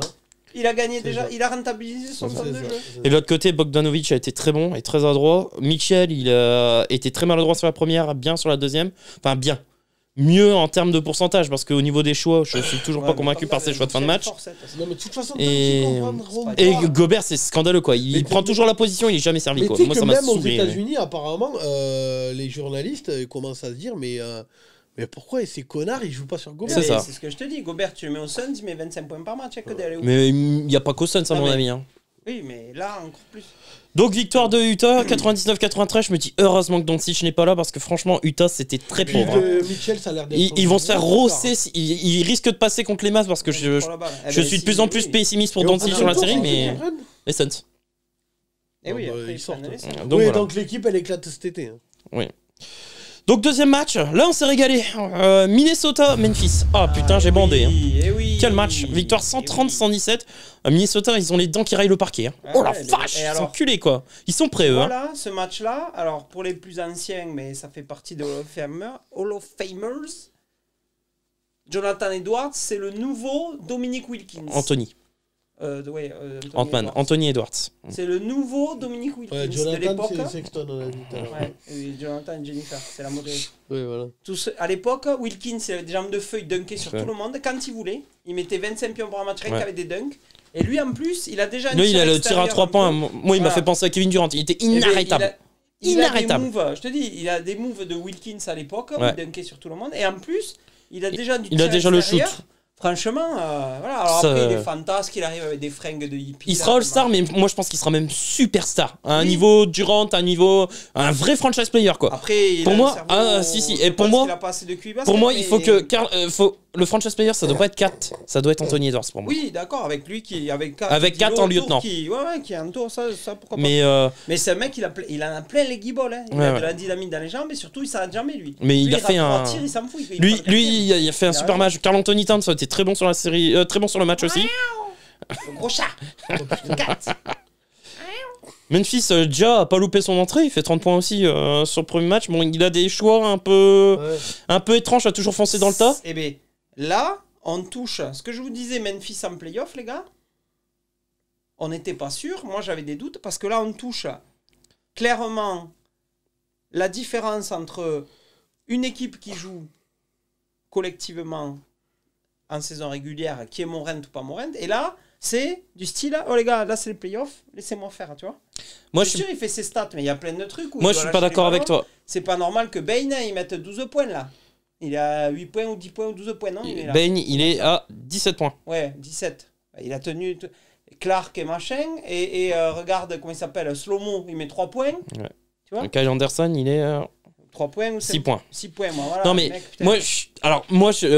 Il a gagné C'est déjà, ça. il a rentabilisé son C'est temps de ça. jeu. et de l'autre côté, Bogdanovic a été très bon et très adroit. Mitchell, il a été très maladroit sur la première, bien sur la deuxième. Enfin, bien. mieux en termes de pourcentage, parce qu'au niveau des choix, je suis toujours pas mais convaincu comme par ça, ses choix de fin de c'est match. forcette, ça. Non, mais de toute façon, Et- comprendre. Et Gobert, c'est scandaleux, quoi. Il Mais prend toujours la position, il est jamais servi, Mais quoi. tu sais Moi, que ça m'a même aux saoulé. États-Unis, apparemment, les journalistes commencent à se dire mais pourquoi ces connards ils jouent pas sur Gobert C'est ça. C'est ce que je te dis. Gobert, tu le mets au Suns, il met 25 points par match. Que des Mais il n'y a pas qu'au Suns, à Non, mon mais- avis. Hein. Oui, mais là, encore plus. Donc, victoire de Utah, 99-93. Je me dis heureusement que Doncic n'est pas là, parce que franchement, Utah, c'était très Puis pauvre. Hein. Mitchell, ça a l'air d'être. Ils vont se faire rosser, ils risquent de passer contre les Mavs, parce que je suis de plus en plus pessimiste pour Doncic sur la série, mais les Suns. Et oui, bah, après, ils sortent. prennent les Suns. Donc, Oui, voilà. donc l'équipe elle éclate cet été. Hein. Donc deuxième match, là on s'est régalé. Minnesota, Memphis. Ah putain, j'ai bandé. Hein. Eh oui. Quel match, victoire 130-117. Minnesota, ils ont les dents qui raillent le parquet. Hein. Ah Oh la ouais, vache, et ils alors sont culés quoi. Ils sont prêts eux. Hein. Voilà, ce match-là, alors pour les plus anciens, mais ça fait partie de Hall of Famers, Jonathan Edwards, c'est le nouveau Dominique Wilkins. Anthony, Anthony Ant-Man, Edwards. Anthony Edwards. C'est le nouveau Dominique Wilkins Ouais, de Jonathan, l'époque. c'est Sexton, on a dit tout à l'heure. Ouais, oui, Jonathan et Jennifer, c'est la mode. Ouais, voilà. À l'époque, Wilkins, il avait des jambes de feu, il dunkait sur Ouais. tout le monde quand il voulait. Il mettait 25 pions par match rien Ouais. qu'avec des dunks. Et lui, en plus, il a déjà un Lui, il a le tir à extérieur 3 un points. peu. Moi, il m'a Voilà. fait penser à Kevin Durant. Il était Eh ben, inarrêtable. il a Inarrêtable. des moves, je te dis, il a des moves de Wilkins à l'époque, où Ouais. il dunkait sur tout le monde. Et en plus, il a déjà du Il a tir déjà le extérieur. shoot. Franchement, voilà. Alors Ça, après, il est fantasque, il arrive avec des fringues de hippie. Il là, sera All-Star, bah. mais moi je pense qu'il sera même superstar. À un Oui. niveau Durant, à un niveau. Un vrai franchise player quoi. Après, il Pour a moi, un cerveau- si. je Et pour pense moi- qu'il a pas assez de QI basket, Pour moi, il mais- faut que. Le franchise player, ça doit pas être 4. Ça doit être Anthony Edwards pour moi. Oui, d'accord, avec lui qui. Avec 4 Avec 4 en lieutenant. Qui, ouais, qui est un tour, ça pourquoi pas. Mais Mais c'est un mec, il en a plein les guibolles. Hein. Il Ouais, a ouais. de la dynamite dans les jambes, et surtout, il s'arrête jamais, lui. Mais il Lui, a fait rate un. trois tirs, il s'en fout. Il Lui, prend le quatrième. il a fait un Il a super raison. match. Karl Anthony Towns a été très bon sur la série, très bon sur le match aussi. Le gros chat. Memphis, Ja a pas loupé son entrée, il fait 30 points aussi sur le premier match. Bon, il a des choix un peu étranges, a toujours foncé dans le tas. Eh bien, là, on touche. Ce que je vous disais, Memphis en playoff, les gars, on n'était pas sûr. Moi, j'avais des doutes parce que là, on touche clairement la différence entre une équipe qui joue collectivement en saison régulière, qui est Morent ou pas Morent, et là, c'est du style, oh les gars, là c'est les playoffs, laissez-moi faire, tu vois. Moi, C'est sûr, il fait ses stats, mais il y a plein de trucs où moi il je doit suis pas lâcher d'accord les avec ballons. toi. C'est pas normal que Bane, il mette 12 points là. Il a 8 points ou 10 points ou 12 points, non il est là. Bain, il est à 17 points. Ouais, 17. Il a tenu Clark et machin. Et regarde comment il s'appelle, Slow-Mo, il met 3 points. Ouais. Tu vois Kyle Anderson, il est à 3 points ou 6 points. 6 points, moi. Voilà, Non mais mec, putain.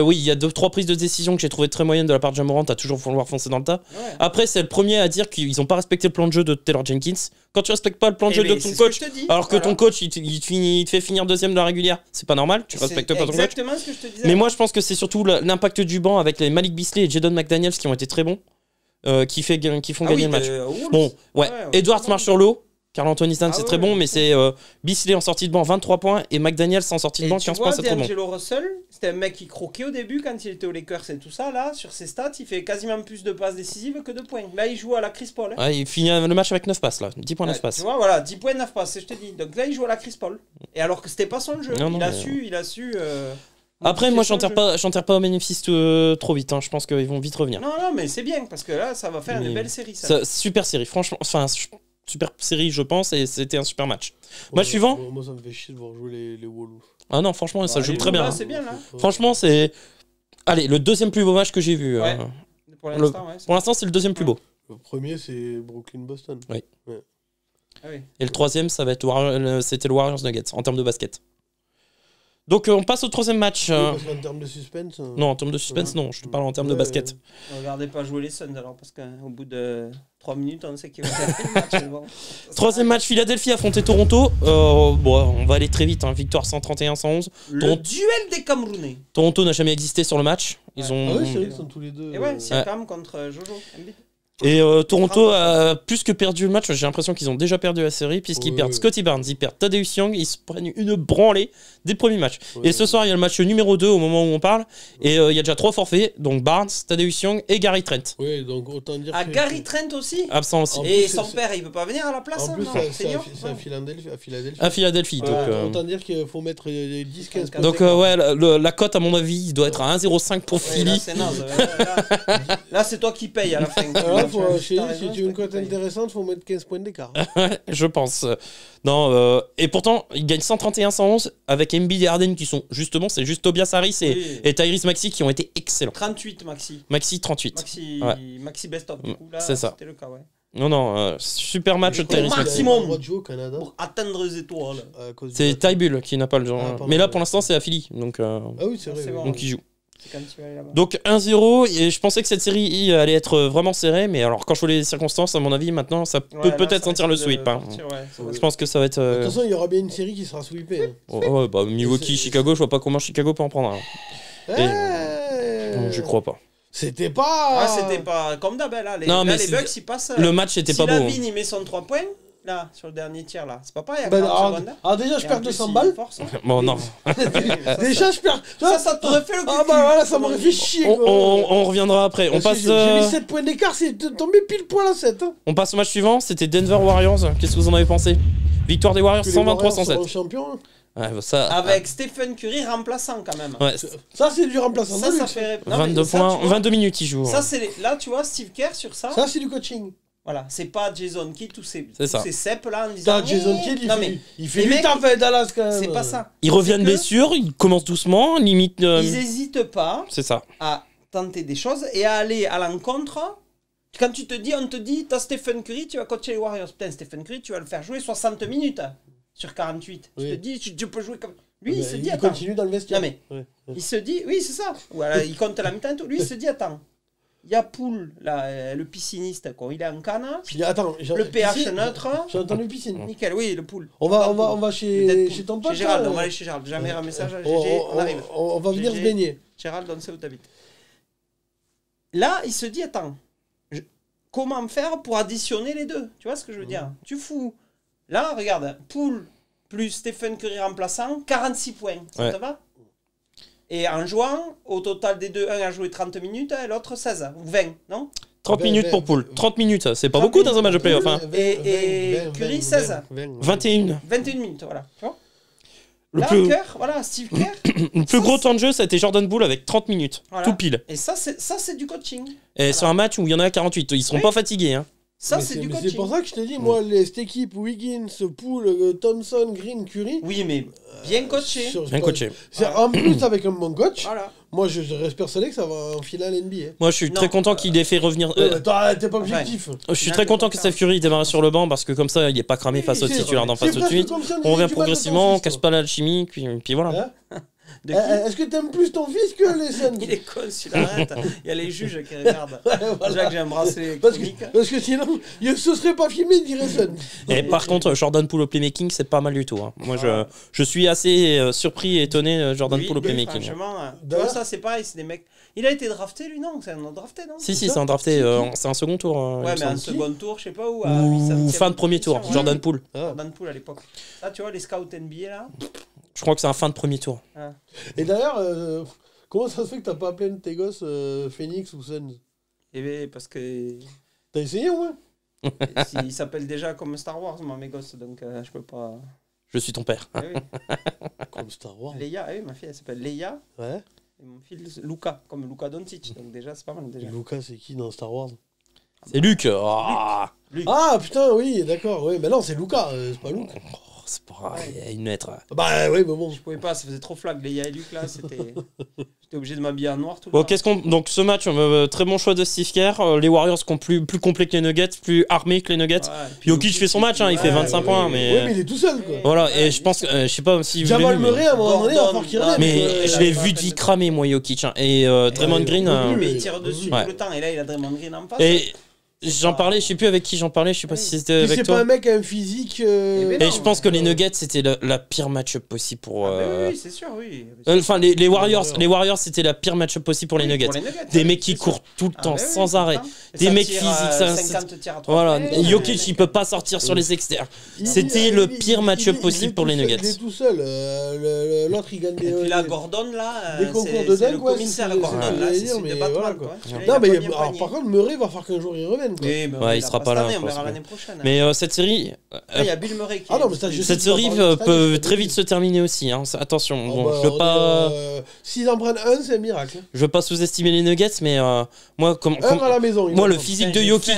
oui, il y a 2-3 prises de décision que j'ai trouvé très moyennes de la part de Ja Morant, à toujours vouloir foncer dans le tas. Ouais. Après, c'est le premier à dire qu'ils n'ont pas respecté le plan de jeu de Taylor Jenkins. Quand tu respectes pas le plan de Eh jeu ben, de c'est ton ce que coach, je te dis. alors que Voilà. ton coach il te fait finir deuxième de la régulière, c'est pas normal, tu respectes C'est pas ton coach. exactement ce que je te disais. Mais moi je pense que c'est surtout l'impact du banc avec les Malik Beasley et Jadon McDaniels qui ont été très bons, qui font gagner le match. Bon, ouais, Edwards marche sur l'eau. Karl Anthony Towns, Ah c'est ouais, très bon, ouais. mais c'est Beasley en sortie de banc, 23 points, et McDaniels en sortie de Et banc, tu 15 vois, points, c'est trop bon. D'Angelo Russell, c'était un mec qui croquait au début quand il était aux Lakers et tout ça. Là, sur ses stats, il fait quasiment plus de passes décisives que de points. Là, il joue à la Chris Paul. Hein. Ouais, il finit le match avec 9 passes là, 10 points 9 Ouais, passes. tu vois, voilà, 10 points, 9 passes, c'est ce que je te dis. Donc là, il joue à la Chris Paul. Et alors que c'était pas son jeu. Non, non, il a mais- su. Après, moi modifier son j'enterre pas au Memphis trop vite, hein. Je pense qu'ils vont vite revenir. jeu. Non, mais c'est bien parce que là, ça va faire Mais- une belle série. Ça. Super série, franchement, super série je pense, et c'était un super match. Match suivant. Moi, ça me fait chier de voir jouer les Wolves. Ah non, franchement, ça Ouais, joue les très bien. Wolves, hein. c'est bien, là. Franchement, c'est. Allez, le deuxième plus beau match que j'ai vu. Ouais. Pour l'instant, ouais. Pour l'instant, c'est le deuxième plus beau. Le premier, c'est Brooklyn-Boston. Ah oui. Et le troisième, ça va être c'était le Warriors Nuggets en termes de basket. Donc, on passe au troisième match. Oui, parce qu'en termes de suspense. Non, en termes de suspense, non. Je te parle en termes de Ouais, basket. Regardez pas jouer les Suns alors parce qu'au bout de 3 minutes, on sait qu'ils vont gagner le match. mais bon. Troisième match, Philadelphie affrontait Toronto. Bon, on va aller très vite. Hein. Victoire 131-111. Le Toronto- duel des Camerounais. Toronto n'a jamais existé sur le match. Ils Ouais. ont. Ah oui, c'est vrai qu'ils sont tous les deux. Et ouais, Siakam contre Jojo. Embiid. Et Toronto a plus que perdu le match, j'ai l'impression qu'ils ont déjà perdu la série, puisqu'ils perdent Scotty Barnes, ils perdent Tadeusz Young, ils se prennent une branlée dès le premier match. Et ce soir, il y a le match numéro 2 au moment où on parle, et il y a déjà 3 forfaits, donc Barnes, Tadeusz Young et Gary Trent. Oui, donc autant dire. Gary Trent aussi. Absent aussi. Et son père, il peut pas venir à la place. En plus, non, c'est à Philadelphie. À Philadelphie. Donc, autant dire qu'il faut mettre 10-15 donc ouais, la cote, à mon avis, doit être à 1,05 pour Philly. Là, c'est naze. Là, c'est toi qui payes à la fin. Si tu veux une cote intéressante, il faut mettre 15 points d'écart. Je pense. Non, et pourtant, ils gagnent 131-111 avec Embiid et Harden qui sont justement, c'est juste Tobias Harris et Tyrese Maxey qui ont été excellents. 38 Maxi. Maxey 38. Maxi best-of, du coup, là, c'est ça. C'était le cas, ouais. Non, super match de Tyrese Maxey. Maximum pour atteindre les étoiles. C'est Ty Bull qui n'a pas le genre. Mais là, pour l'instant, c'est à Philly. Donc, ah oui, c'est vrai. Donc, il joue. Quand tu vas aller là-bas. Donc 1-0, et je pensais que cette série allait être vraiment serrée, mais alors quand je vois les circonstances, à mon avis, maintenant, ça peut peut-être sentir le sweep. Je pense que ça va être... De toute façon, il y aura bien une série qui sera sweepée. Ouais, bah Milwaukee, Chicago, je vois pas comment Chicago peut en prendre un. Donc, je crois pas. C'était pas... c'était pas comme d'hab, là. Les Bucks, ils passent... Le match était pas beau. Si Lavine, il met son 3 points... Là, sur le dernier tir, là. C'est pas pareil, il y a 40 secondes. Ah, déjà, je perds 200 balles. Bon, non. Déjà, je perds. Ça t'aurait fait le cul. Ah, bah voilà, ça m'aurait fait chier. On reviendra après. On passe. J'ai mis 7 points d'écart, c'est tombé pile poil à 7. On passe au match suivant, c'était Denver Warriors. Qu'est-ce que vous en avez pensé? Victoire des Warriors 123-107. Champion. Ouais, ça, avec Stephen Curry remplaçant quand même. Ouais. Ça, c'est du remplaçant. Ça fait 22 points, 22 minutes il joue. Ça, c'est là, tu vois, Steve Kerr sur ça. Ça, c'est du coaching. Voilà, c'est pas Jason Kidd, tous ces cèpes là en disant. Jason Kidd, il fait 8 ans à Dallas quand même. C'est pas ça. Il revient de blessure, il commence doucement, limite. Ils hésitent pas ça. À tenter des choses et à aller à l'encontre. Quand tu te dis, on te dit, t'as Stephen Curry, tu vas coacher les Warriors. Putain, Stephen Curry, tu vas le faire jouer 60 minutes sur 48. Oui. Tu te dis, tu peux jouer comme. Lui, il se dit, attends. Il continue dans le vestiaire. Non, mais il se dit, oui, c'est ça. Voilà, il compte la mi-temps et tout. Lui, il se dit, attends. Il y a Poole, là, le pisciniste, quoi. Il est en canne. Attends, le pH neutre. J'ai entendu piscine. Nickel, oui, le Poole. On va chez ton pote. Chez Gérald, on va aller chez Gérald. Jamais un message à GG, on arrive. On va venir se baigner. Gérald, on sait où t'habites. Là, il se dit, attends, comment faire pour additionner les deux? Tu vois ce que je veux dire? Tu fous. Là, regarde, Poole plus Stephen Curry remplaçant, 46 points. Ça te va? Et en jouant, au total des deux, un a joué 30 minutes et l'autre 16 ou 20, non? 30 minutes pour Poole. 30 minutes, c'est pas beaucoup dans un match de playoff. Hein. Et Curry, 16. 21 minutes, voilà. Tu vois? Steve Kerr. Le plus gros temps de jeu, ça a été Jordan Poole avec 30 minutes. Voilà. Tout pile. Et ça, c'est du coaching. Et sur un match où il y en a 48, ils seront pas fatigués. Hein. Ça, c'est du coaching. C'est pour ça que je te dis, moi, cette équipe, Wiggins, Poole, Thompson, Green, Curry. Oui, mais bien coaché. Bien coaché. En plus, avec un bon coach, voilà. Moi, je reste persuadé que ça va enfiler à l'NBA. Moi, je suis très content qu'il ait fait revenir. T'es pas objectif. Je suis très content que Steph Curry démarre sur le banc parce que comme ça, il est pas cramé face au titulaire d'en face tout de suite. On revient progressivement, on casse pas l'alchimie, puis voilà. Est-ce que t'aimes plus ton fils que les Suns? Il est con, celui-là, arrête. Il y a les juges qui regardent. Voilà. Déjà que j'ai un bracelet parce que sinon, ce serait pas filmé, il dirait Suns. Et par contre, Jordan Poole au playmaking, c'est pas mal du tout. Hein. Moi, je suis assez surpris et étonné Jordan Poole au playmaking. Franchement, tu vois, ça, c'est pareil, c'est des mecs. Il a été drafté, lui, non? C'est un drafté, non? Si, c'est un drafté. C'est un second tour. Ouais, mais un second tour, je sais pas où. Ou fin de premier tour, Jordan Poole. Jordan Poole à l'époque. Là, tu vois, les scouts NBA, là. Je crois que c'est un fin de premier tour. Et d'ailleurs, comment ça se fait que t'as pas appelé un de tes gosses Phoenix ou Suns? Eh bien, parce que... T'as essayé au moins? Il s'appelle déjà comme Star Wars, moi, mes gosses, donc je peux pas... Je suis ton père. Oui. Comme Star Wars. Leia, oui, ma fille, elle s'appelle Leia. Ouais. Et mon fils, Luca, comme Luca Doncic, donc déjà, c'est pas mal, déjà. Et Luca, c'est qui dans Star Wars? C'est Luke. Luke. Ah, putain, oui, d'accord. Oui, mais non, c'est Luca, c'est pas Luke. C'est pas une lettre. Bah oui, mais bon. Je pouvais pas, ça faisait trop flag. Leia et Luke là, j'étais obligé de m'habiller en noir tout le temps. Donc ce match, très bon choix de Steve Kerr. Les Warriors sont plus complets que les Nuggets, plus armés que les Nuggets. Jokic fait son match, il fait 25 points. Mais... Oui, mais il est tout seul quoi. Voilà, et je pense que, je sais pas si vous Jamal Murray à un moment donné, il va falloir qu'il relève. Mais je l'ai vu d'y cramer, moi, Jokic. Et Draymond Green. Mais il tire dessus tout le temps, et là il a Draymond Green en face. J'en parlais, je sais plus avec qui j'en parlais, je sais pas si c'était Puis avec c'est pas toi. un mec à un physique. ben Et non, je pense que les Nuggets c'était la pire match-up possible pour. Oui, c'est sûr, oui. Enfin, les Warriors c'était la pire match-up possible pour les Nuggets. Des mecs qui courent tout le temps, sans arrêt. Des mecs physiques, ça. 50 tirs à 3 Voilà, points. Jokic il peut pas sortir sur les externes. C'était le pire match-up possible pour les Nuggets. Il est tout seul. L'autre il gagne des. Et puis là, Gordon, là, des concours de c'est le dunk, ouais, commissaire c'est- Gordon, c'est- là, c'est- c'est celui mais de Batman, voilà, quoi. quoi. Celui-là, il Non, a mais pas bien alors, pogné. par contre, Murray va falloir qu'un jour il revienne. Quoi. Oui, mais Ouais, il a sera pas cette là, année, je on pense, verra mais- l'année prochaine. Mais cette série, Ah, il y a Bill Murray qui Ah non, mais ça, je sais cette qu'il va série parler de ça, peut je très sais vite pas. se terminer aussi. Hein. Attention, Ah bon, bah, je veux pas. S'ils en prennent un, c'est un miracle. Je veux pas sous-estimer les Nuggets, mais moi, Un à la maison. il moi va le prendre. physique de Jokic,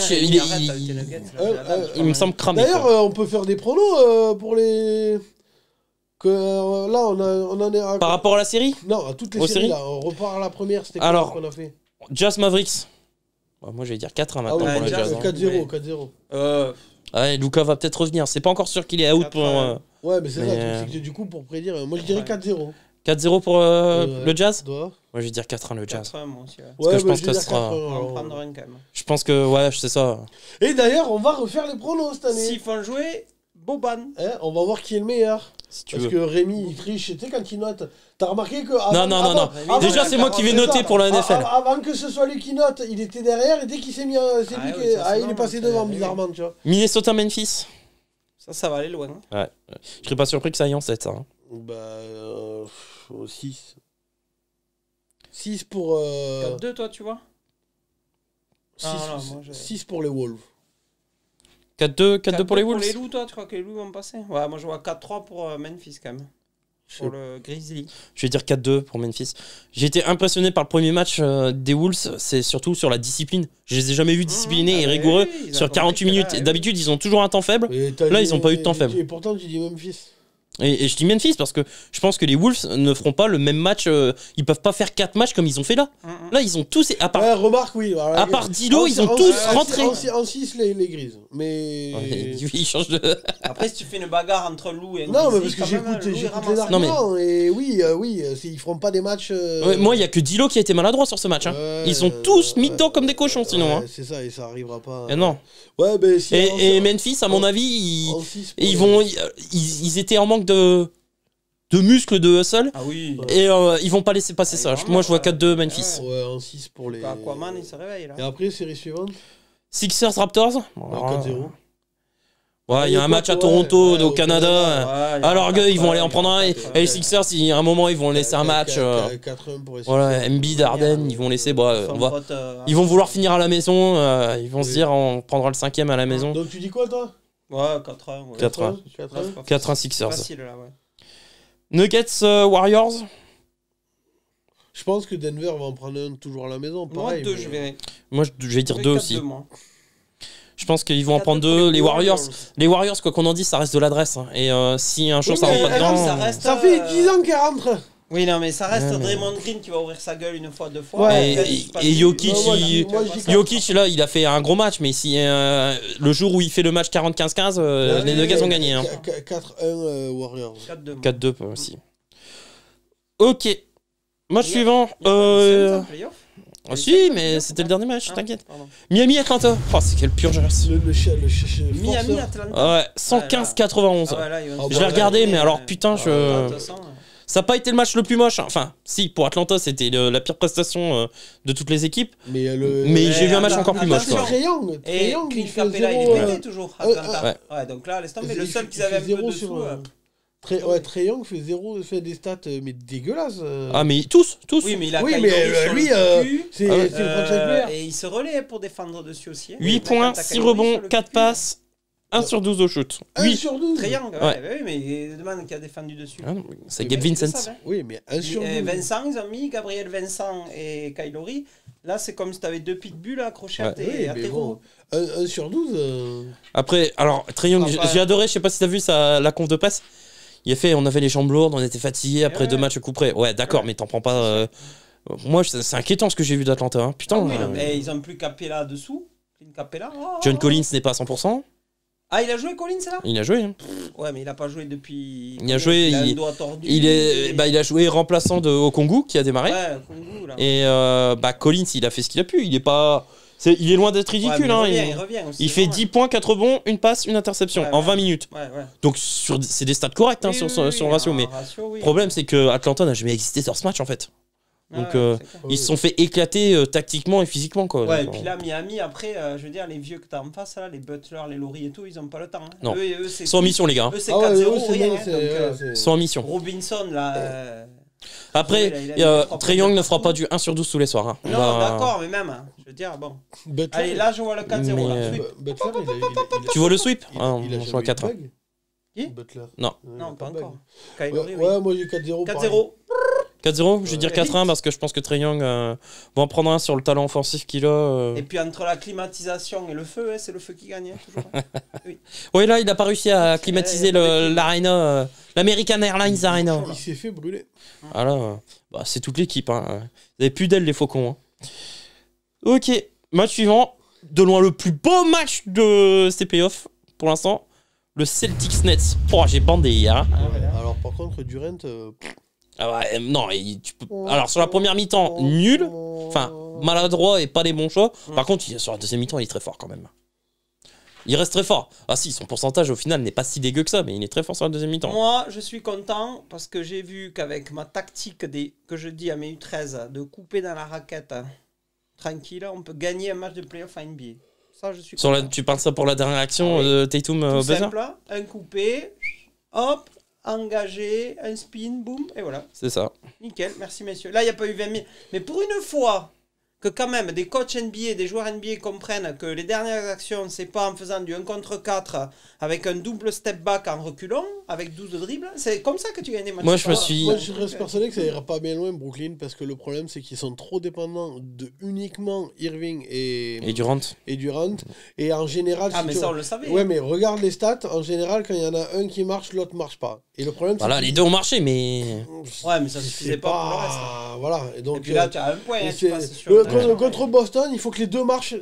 il me semble cramé. D'ailleurs, quoi. on peut faire des pronos pour les. Que là, on en est à. Par rapport à la série, Non, à toutes les aux séries séries là. On repart à la première. C'était quoi Alors, qu'on a fait Jazz Mavericks. Moi, je vais dire 4-1 Ah maintenant ouais, pour le Jazz, Jazz. hein. 4-0, 4-0. Ouais, Luka va peut-être revenir. C'est pas encore sûr qu'il est out pour 4-1. Ouais, mais c'est ça, Mais, le truc, c'est que du coup, pour prédire, moi je dirais 4-0. 4-0 pour le Jazz. Toi Moi, je vais dire 4-1 le Jazz. Moi aussi, ouais. Parce que je bah, pense vais que dire ce sera- 4-1, On va en alors. prendre un quand même. Je pense que ouais, c'est ça. Et d'ailleurs, on va refaire les pronos cette année. S'ils font jouer, Boban. Hein, on va voir qui est le meilleur. Si tu Parce veux. que Rémi, il triche. Tu sais, quand il note, t'as remarqué que. Non. Déjà, c'est moi qui vais noter pour la NFL. Avant que ce soit lui qui note, il était derrière. Et dès qu'il s'est mis. C'est Ah lui oui, qui ça, c'est il est normal, passé c'est- devant, oui. bizarrement, tu vois. Minnesota-Memphis. Ça va aller loin. Hein. Ouais. Je serais pas surpris que ça aille en 7. Hein. Bah. 6. 6 pour. 4-2, toi, tu vois 6 non, moi, je- 6 pour les Wolves. 4-2 pour les Wolves. Pour les loups, toi, tu crois que les loups vont passer? Ouais, moi je vois 4-3 pour Memphis quand même. Pour le Grizzly. Je vais dire 4-2 pour Memphis. J'ai été impressionné par le premier match des Wolves, c'est surtout sur la discipline. Je les ai jamais vus disciplinés et rigoureux sur 48 minutes. D'habitude, ils ont toujours un temps faible. Là, ils ont pas eu de temps faible. Et pourtant, tu dis Memphis. Et je dis Memphis parce que je pense que les Wolves ne feront pas le même match. Ils peuvent pas faire 4 matchs comme ils ont fait là. Là, ils ont tous. À part, Ouais, remarque, oui. Alors, à part Dilo, ils ont tous rentré. En 6, les grises. Mais. Ils changent de. Après, si tu fais une bagarre entre loup et un Non, mais Grizzly, parce que quand même, j'écoute Lou, il les ramasse. arguments. Et oui, ils feront pas des matchs. Ouais, moi, il y a que Dilo qui a été maladroit sur ce match. Hein. Ouais, Ils sont tous mis dedans comme des cochons sinon. Ouais, Hein. c'est ça, et ça arrivera pas. Et non. Ouais, ben si. Et Memphis, à mon avis, en 6 ils étaient en manque de muscles de hustle. Ah oui. Et ils vont pas laisser passer ça. Moi, je vois 4-2 Memphis. Ouais, en 6 pour les. Aquaman, il se réveille là. Et après, série suivante Sixers Raptors. Non, 4-0. Ouais, il y a un match à Toronto, au Canada. Alors que ils vont aller en prendre un. Et les Sixers, il y a un moment, ils vont laisser un match. 4-1 pour les Voilà, Embiid, Harden, ils vont laisser. Ils vont vouloir finir à la maison. Ils vont se dire, on prendra le 5ème à la maison. Donc tu dis quoi, toi Ouais, 4-1. Ouais. 4-1. 4-1. 4-1 Sixers. Facile là, ouais. Nuggets Warriors. Je pense que Denver va en prendre un toujours à la maison. Moi, Pareil, 2, mais- je vais. Moi, je vais dire 2 aussi. Moi. Je pense qu'ils vont en 4-2 prendre pour 2. les Les Warriors, quoi qu'on en dise, ça reste de l'adresse. Hein. Et si un jour Oui, ça rentre mais pas dedans. ça reste- Ça fait 10 ans qu'elle rentre. Oui, non, mais ça reste Ouais, mais- Draymond Green qui va ouvrir sa gueule une fois, deux fois. Ouais. Après, il se passe- Et Jokic, Non, moi, je dis 4. Jokic, là, il a fait un gros match, mais si le jour où il fait le match 40-15-15, les Nuggets ont gagné. Hein. 4-1 Warriors. 4-2. 4-2 aussi. Ok. Match suivant. Ah, si, mais c'était le dernier match, t'inquiète. Miami-Atlanta. Oh, c'est quelle purge. Miami, forceur. Atlanta. Ouais, 115-91. Ah ouais, là, ils vont Je Je se l'ai regardé, réveiller, mais alors putain, de toute façon, ça n'a pas été le match le plus moche. Hein. Enfin, si, pour Atlanta, c'était la pire prestation de toutes les équipes. Mais J'ai vu un match encore plus moche. C'est Quoi. Trae Young. Et Clint Clint Capella, il est pété toujours. Atlanta. Ouais, donc là, laisse tomber. Le seul qu'ils avaient un peu dessous. Trae Young fait des stats mais dégueulasses. Ah, mais tous. Oui, mais il a Oui, Kyrie mais sur lui, le cul. c'est le franchise player. Et il se relaie pour défendre dessus aussi. 8 points, 6 rebonds, 4 passes, 1 sur 12 au shoot. 1 sur 12. Trae Young, Ouais. oui, mais demande qui a défendu dessus. Ah non, c'est Gabe Vincent. Oui, mais 1 sur 12. Vincent, ils ont mis Gabriel Vincent et Kylori. Là, c'est comme si t'avais deux pitbulls accrochés à Oui, tes mais roues. bon, 1 sur 12. Après, alors, Trae Young, Enfin, j'ai adoré, je sais pas si t'as vu la conf de presse. Il a fait, on avait les jambes lourdes, on était fatigués après Ouais. 2 matchs coup près. Ouais, d'accord, mais t'en prends pas. Moi, c'est inquiétant ce que j'ai vu d'Atlanta. Hein. Putain. Ah oui, non, mais ils ont plus Capella dessous. Clint Capella. John Collins n'est pas à 100%. Ah, il a joué Collins là? Il a joué. Hein. Ouais, mais il a pas joué depuis. Il a joué, un doigt tordu. Il a joué remplaçant de Okongu qui a démarré. Ouais, Kongu, là. Et Collins, il a fait ce qu'il a pu. Il est pas. Il est loin d'être ridicule. Ouais, hein, il revient aussi. il fait 10 points, 4 rebonds, une passe, une interception en 20 minutes. Ouais. Donc c'est des stats corrects hein, sur le ratio. Mais le problème, c'est que Atlanta n'a jamais existé sur ce match en fait. Donc ils se sont fait éclater tactiquement et physiquement. Quoi. Ouais, et donc, puis là, Miami, après, je veux dire, les vieux que t'as en face, là, les Butler, les Laurie et tout, ils ont pas le temps. Hein. Non. Eux, ils sont en mission, les gars. Eux, c'est 4-0, rien. Ils sont en mission. Robinson, là. Après, Trae Young ne fera pas du 1 sur 12 tous les soirs. Hein. Non, d'accord, mais même, hein, je veux dire, bon. Butler, Allez, là, je vois le 4-0. Là, sweep. Butler, Tu vois le sweep il a je vois 4. Qui Butler. Non. Non, pas encore. Ouais, moi j'ai 4-0. 4-0. 4-0, je vais dire 4-1 parce que je pense que Trae Young va en prendre un sur le talent offensif qu'il a. Et puis entre la climatisation et le feu, c'est le feu qui gagne, toujours. Oui. Oui, là, il n'a pas réussi à climatiser l'Arena, l'American Airlines Arena. Il s'est fait brûler. Ah là, bah, c'est toute l'équipe. Hein. Vous avez plus d'ailes, les faucons. Hein. Ok, match suivant. De loin, le plus beau match de ces playoffs pour l'instant. Le Celtics Nets. Oh, j'ai bandé hier. Hein. Alors, par contre, Durant. Ah ouais, non, tu peux... Alors, sur la première mi-temps, nul. Enfin, maladroit et pas les bons choix. Par contre, sur la deuxième mi-temps, il est très fort quand même. Il reste très fort. Ah si, son pourcentage au final n'est pas si dégueu que ça, mais il est très fort sur la deuxième mi-temps. Moi, je suis content parce que j'ai vu qu'avec ma tactique que je dis à mes U13 de couper dans la raquette tranquille, on peut gagner un match de playoff à NBA. Ça, je suis content. Tu parles ça pour la dernière action de Tatum Tout buzzer simple, un coupé, hop, engagé, un spin, boum, et voilà. C'est ça. Nickel, merci messieurs. Là, il n'y a pas eu 20 000. Mais pour une fois que quand même des coachs NBA, des joueurs NBA comprennent que les dernières actions, c'est pas en faisant du 1 contre 4 avec un double step back en reculant, avec 12 dribbles, c'est comme ça que tu gagnes des matchs. Moi, je reste persuadé que ça ira pas bien loin, Brooklyn, parce que le problème, c'est qu'ils sont trop dépendants de uniquement Irving et Durant. Et en général... Ah, mais ça, on le savait. Ouais, mais regarde les stats. En général, quand il y en a un qui marche, l'autre marche pas. Et le problème, voilà, les deux ont marché, mais... Ouais, mais ça suffisait pas pour le reste. Voilà. Et, donc, puis là, tu as un point. Contre Boston, il faut que les deux marchent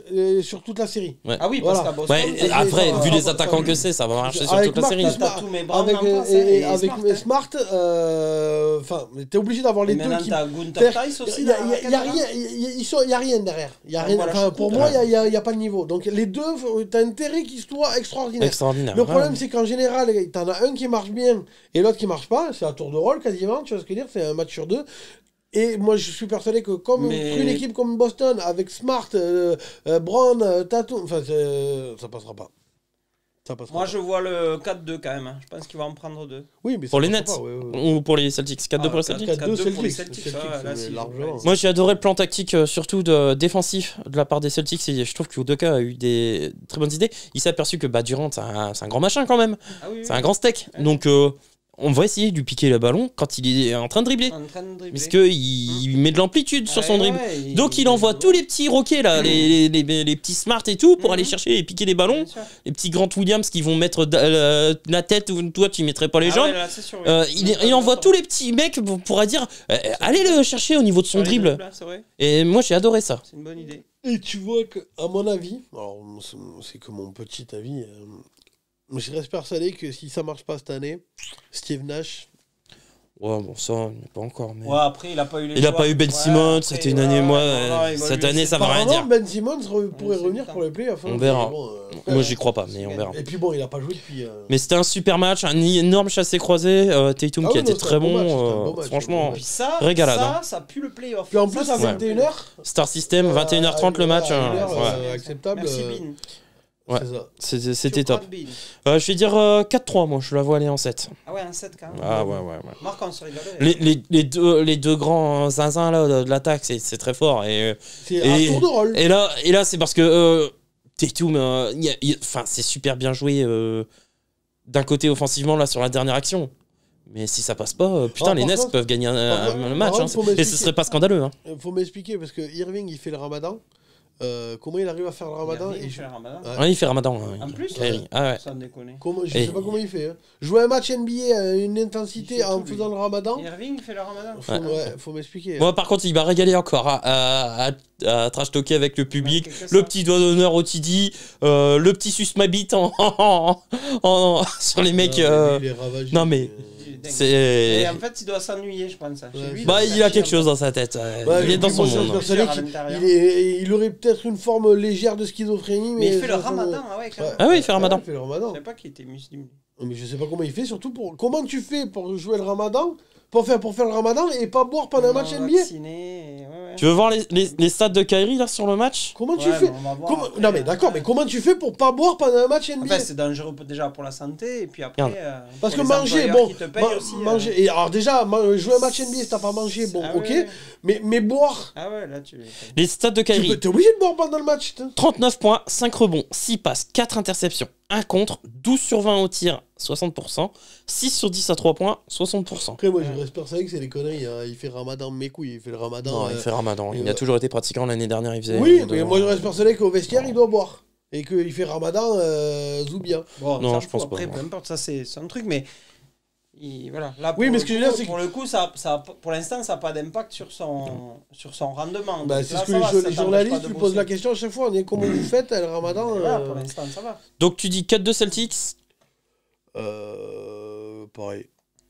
sur toute la série. Ouais. Ah oui, parce qu'à Boston... Ouais, après, vu les attaquants que c'est, ça va marcher sur toute la série. Avec Smart, enfin, t'es obligé d'avoir les deux qui... Il n'y a rien derrière. Pour moi, il n'y a pas de niveau. Donc les deux, t'as intérêt qu'ils soient extraordinaires. Le problème, c'est qu'en général, t'en as un qui marche bien et l'autre qui marche pas. C'est à tour de rôle quasiment, tu vois ce que je veux dire. C'est un match sur deux. Et moi, je suis persuadé que comme une équipe comme Boston, avec Smart, Brown, Tatum, enfin, ça passera pas. Moi, je vois le 4-2 quand même. Je pense qu'il va en prendre 2. Oui, mais pour les Nets ou pour les Celtics. 4-2 pour les Celtics. 4-2 pour les Celtics. Moi, j'ai adoré le plan tactique, surtout défensif de la part des Celtics. Et je trouve que Udoka a eu des très bonnes idées. Il s'est aperçu que Durant, c'est un grand machin quand même. C'est un grand steak. Donc... on va essayer de lui piquer le ballon quand il est en train de dribbler. Parce qu'il met de l'amplitude sur son dribble. Donc il envoie tous les petits roquets, là, les petits smart et tout, pour aller chercher et piquer les ballons. Les petits Grant Williams qui vont mettre la tête, ou toi tu mettrais pas les jambes. Il envoie tous les petits mecs pour dire allez le chercher au niveau de son dribble. Et moi j'ai adoré ça. C'est une bonne idée. Et tu vois que, à mon avis, alors c'est que mon petit avis... je reste persuadé que si ça marche pas cette année, Steve Nash... Ouais, bon, ça, pas encore. Mais... Ouais, après, il a pas eu les Il a pas eu Ben Simmons, c'était une année, cette année, ça va rien dire. Ben Simmons pourrait revenir pour les playoffs. On verra. Moi, j'y crois pas, mais on verra. Et puis bon, il a pas joué depuis... Mais c'était un super match, un énorme chassé-croisé. Tatum qui a été très bon. Franchement, régalade. Ça pue le playoff. Puis en plus, à 21h... Star System, 21h30 le match. Acceptable. Merci, Bin. Ouais, c'était top. Je vais dire 4-3, moi, je la vois aller en 7. Ah ouais, en 7 quand même. Ah ouais. Marquant sur les les deux grands zinzins là, de l'attaque, c'est très fort. C'est un tour de rôle. Et là c'est parce que Tatum, c'est super bien joué d'un côté offensivement là sur la dernière action. Mais si ça passe pas, les Nets peuvent gagner le match. Et ce serait pas scandaleux. Faut m'expliquer parce que Irving, il fait le ramadan. Comment il arrive à faire le ramadan? Il fait le ramadan. Ouais, il fait ramadan. En plus, ça me déconne. Je sais pas comment il fait. Jouer un match NBA à une intensité en faisant le ramadan. Irving fait le ramadan. Faut m'expliquer. Moi, par contre, il va régaler encore à trash talker avec le public. Le petit doigt d'honneur au TD, le petit sus ma bite sur les mecs. Il est ravagé. Non mais Et en fait, il doit s'ennuyer, je pense. Chez lui, Bah, il a quelque chose dans dans sa tête. Ouais, Il est dans son moi, monde. je suis persuadé il aurait peut-être une forme légère de schizophrénie. Mais il fait le ramadan, ah ouais, quand même. Ah oui, il fait ramadan. Il fait le ramadan. Je savais pas qu'il était musulman. Mais je sais pas comment il fait, surtout pour. Comment tu fais pour jouer le ramadan pour faire le ramadan et pas boire pendant un match NBA? Tu veux voir les stats de Kyrie là sur le match? Comment tu fais Non mais d'accord, mais comment tu fais pour pas boire pendant un match NBA? En fait, c'est dangereux déjà pour la santé et puis après. Parce que manger, bon, manger. Et alors déjà, jouer un match NBA si t'as pas mangé, bon, ok. Mais boire. Ah ouais, là tu. Les stats de Kyrie. T'es obligé de boire pendant le match. 39 points, 5 rebonds, 6 passes, 4 interceptions, 1 contre, 12 sur 20 au tir, 60%, 6 sur 10 à 3 points, 60%. Après, moi, je reste persuadé que c'est des conneries. Hein. Il fait ramadan mes couilles, il fait le ramadan. Non, il fait ramadan. Il a toujours été pratiquant. L'année dernière, il faisait. Oui, mais moi, je reste persuadé qu'au vestiaire, il doit boire. Et qu'il fait ramadan Zoubia. Bon, non, je pense pas. Après, peu importe, ça, c'est un truc, mais. Voilà. Là, oui, mais ce que je veux dire, c'est pour le coup, pour l'instant, ça n'a pas d'impact sur son rendement. Bah, c'est ce que les journalistes lui posent la question à chaque fois. On est comment vous faites le ramadan pour l'instant, ça va. Donc, tu dis 4-2 Celtics pareil.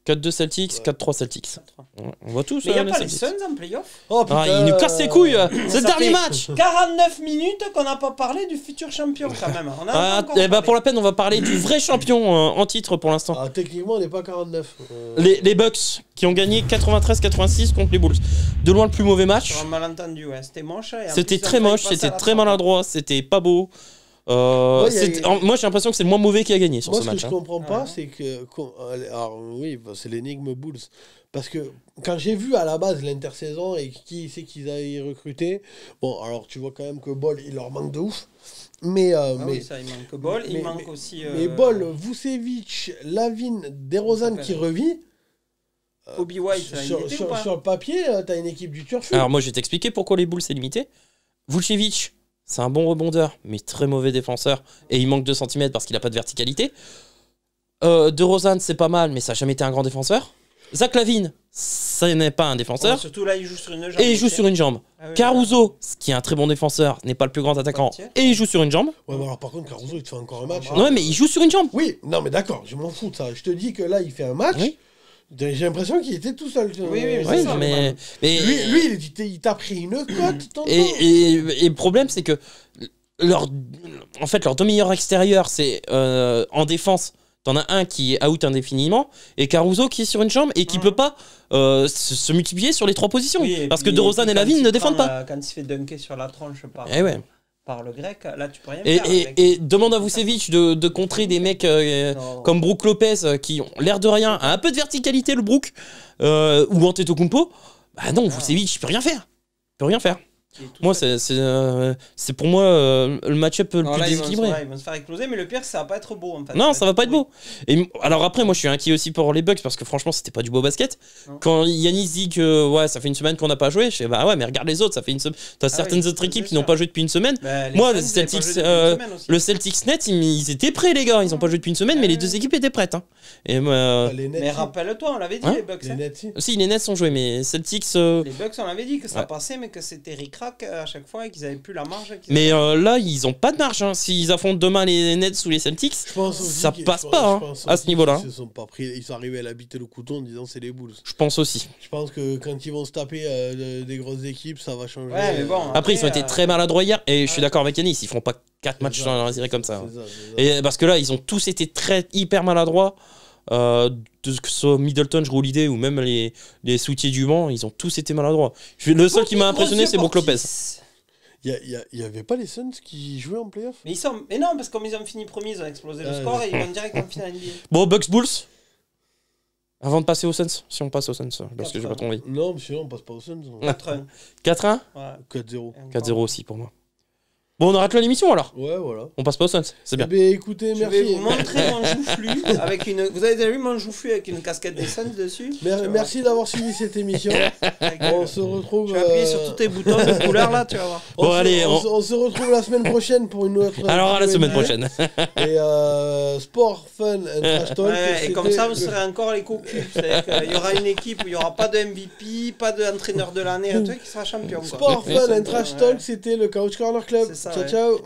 4-2 Celtics, 4-3 Celtics. On voit tous. Mais il n'y a pas les Suns en playoff. Oh, putain, il nous casse les couilles. C'est le dernier match. 49 minutes qu'on n'a pas parlé du futur champion quand même. Pour la peine, on va parler du vrai champion en titre pour l'instant. Techniquement, on n'est pas 49. Les Bucks qui ont gagné 93-86 contre les Bulls. De loin le plus mauvais match. Sur un malentendu, ouais. C'était moche. C'était très moche, c'était très maladroit, c'était pas beau. Moi j'ai l'impression que c'est le moins mauvais qui a gagné sur ce match. Moi ce que je comprends pas c'est que alors oui c'est l'énigme Bulls parce que quand j'ai vu à la base l'intersaison et qui c'est qu'ils avaient recruté, bon alors tu vois quand même que Ball il leur manque de ouf mais oui, ça il manque Ball, il manque aussi mais Ball, Vucevic, Lavin, DeRozan qui revit. Obi White sur le papier t'as une équipe du turfu. Alors moi je vais t'expliquer pourquoi les Bulls c'est limité. Vucevic c'est un bon rebondeur, mais très mauvais défenseur. Et il manque 2 cm parce qu'il n'a pas de verticalité. DeRozan, c'est pas mal, mais ça n'a jamais été un grand défenseur. Zach LaVine, ça n'est pas un défenseur. Surtout là, il joue sur une jambe. Et il joue sur une jambe. Ah, oui, Caruso, qui est un très bon défenseur, n'est pas le plus grand attaquant. Et il joue sur une jambe. Ouais, mais alors par contre, Caruso, il te fait encore un match. Non, mais il joue sur une jambe. Oui, non, mais d'accord, je m'en fous de ça. Je te dis que là, il fait un match. Oui. J'ai l'impression qu'il était tout seul. Oui, ça, mais lui il t'a pris une cote. Et le problème, c'est que leurs deux meilleurs extérieurs, c'est en défense. T'en as un qui est out indéfiniment et Caruso qui est sur une jambe et qui peut pas se multiplier sur les 3 positions. Oui, parce que DeRozan et Lavine ne défendent pas. Quand il se fait dunker sur la tronche par le grec, là tu peux rien faire. Et demande à Vucevic de contrer des mecs comme Brook Lopez qui ont l'air de rien, a un peu de verticalité le Brook, ou Antetokounmpo. Bah non, Vucevic il peut rien faire. Il peut rien faire. Moi, c'est pour moi le match-up le plus déséquilibré. Ils vont se faire exploser, mais le pire, ça va pas être beau en fait. Non, ça va pas être beau. Et alors après, moi, je suis inquiet aussi pour les Bucks parce que franchement, c'était pas du beau basket. Non. Quand Yanis dit que ça fait une semaine qu'on n'a pas joué, je sais bah ouais, mais regarde les autres, ça fait une semaine. T'as certaines autres équipes qui n'ont pas joué depuis une semaine. Moi, le Celtics Net, ils étaient prêts, les gars. Ils ont pas joué depuis une semaine, mais les 2 équipes étaient prêtes. Et mais rappelle-toi, on l'avait dit, les Bucks. Si, les Nets ont joué, mais Celtics. Les Bucks, on l'avait dit que ça passait, mais que c'était ric-rac à chaque fois et qu'ils avaient plus la marge. Mais là, ils ont pas de marge. S'ils affrontent demain les Nets ou les Celtics, ça passe pas à ce niveau-là. Ils sont pas pris, ils sont arrivés à l'habiter le couteau en disant c'est les Bulls. Je pense aussi. Je pense que quand ils vont se taper des grosses équipes, ça va changer. Ouais, mais bon, après, ils ont été très maladroits hier et je suis d'accord avec Yanis, ils feront pas 4 matchs dans la série comme ça. Et parce que là, ils ont tous été hyper maladroits. Que ce soit Middleton, Holiday ou même les soutiers du Mans, ils ont tous été maladroits. Le seul qui m'a impressionné, c'est Brook Lopez. Il y avait pas les Suns qui jouaient en playoff? Mais non, parce que comme ils ont fini premier, ils ont explosé le score et ils vont direct en finale NBA. Bon, Bucks Bulls. Avant de passer aux Suns, si on passe aux Suns, parce que j'ai pas trop envie. Non, mais sinon on passe pas aux Suns. 4-1. 4-1 ouais. 4-0. 4-0 aussi pour moi. Bon, on arrête là l'émission alors. Ouais, voilà. On passe pas aux Suns, c'est bien. Écoutez, merci. Je vais vous montrer mon joufflu avec une. Vous avez déjà vu mon joufflu avec une casquette des Suns dessus? Merci d'avoir suivi cette émission. On se retrouve. Je vais appuyer sur tous tes boutons de couleur là, tu vas voir. On se retrouve la semaine prochaine pour une autre. Alors à la semaine prochaine. Et sport, fun and trash talk. Ouais, et comme ça, vous serez encore les cocus. Il y aura une équipe où il n'y aura pas de MVP, pas d'entraîneur de l'année, un truc qui sera champion. Sport, fun and trash talk, c'était le Couch Corner Club. Ciao, ciao.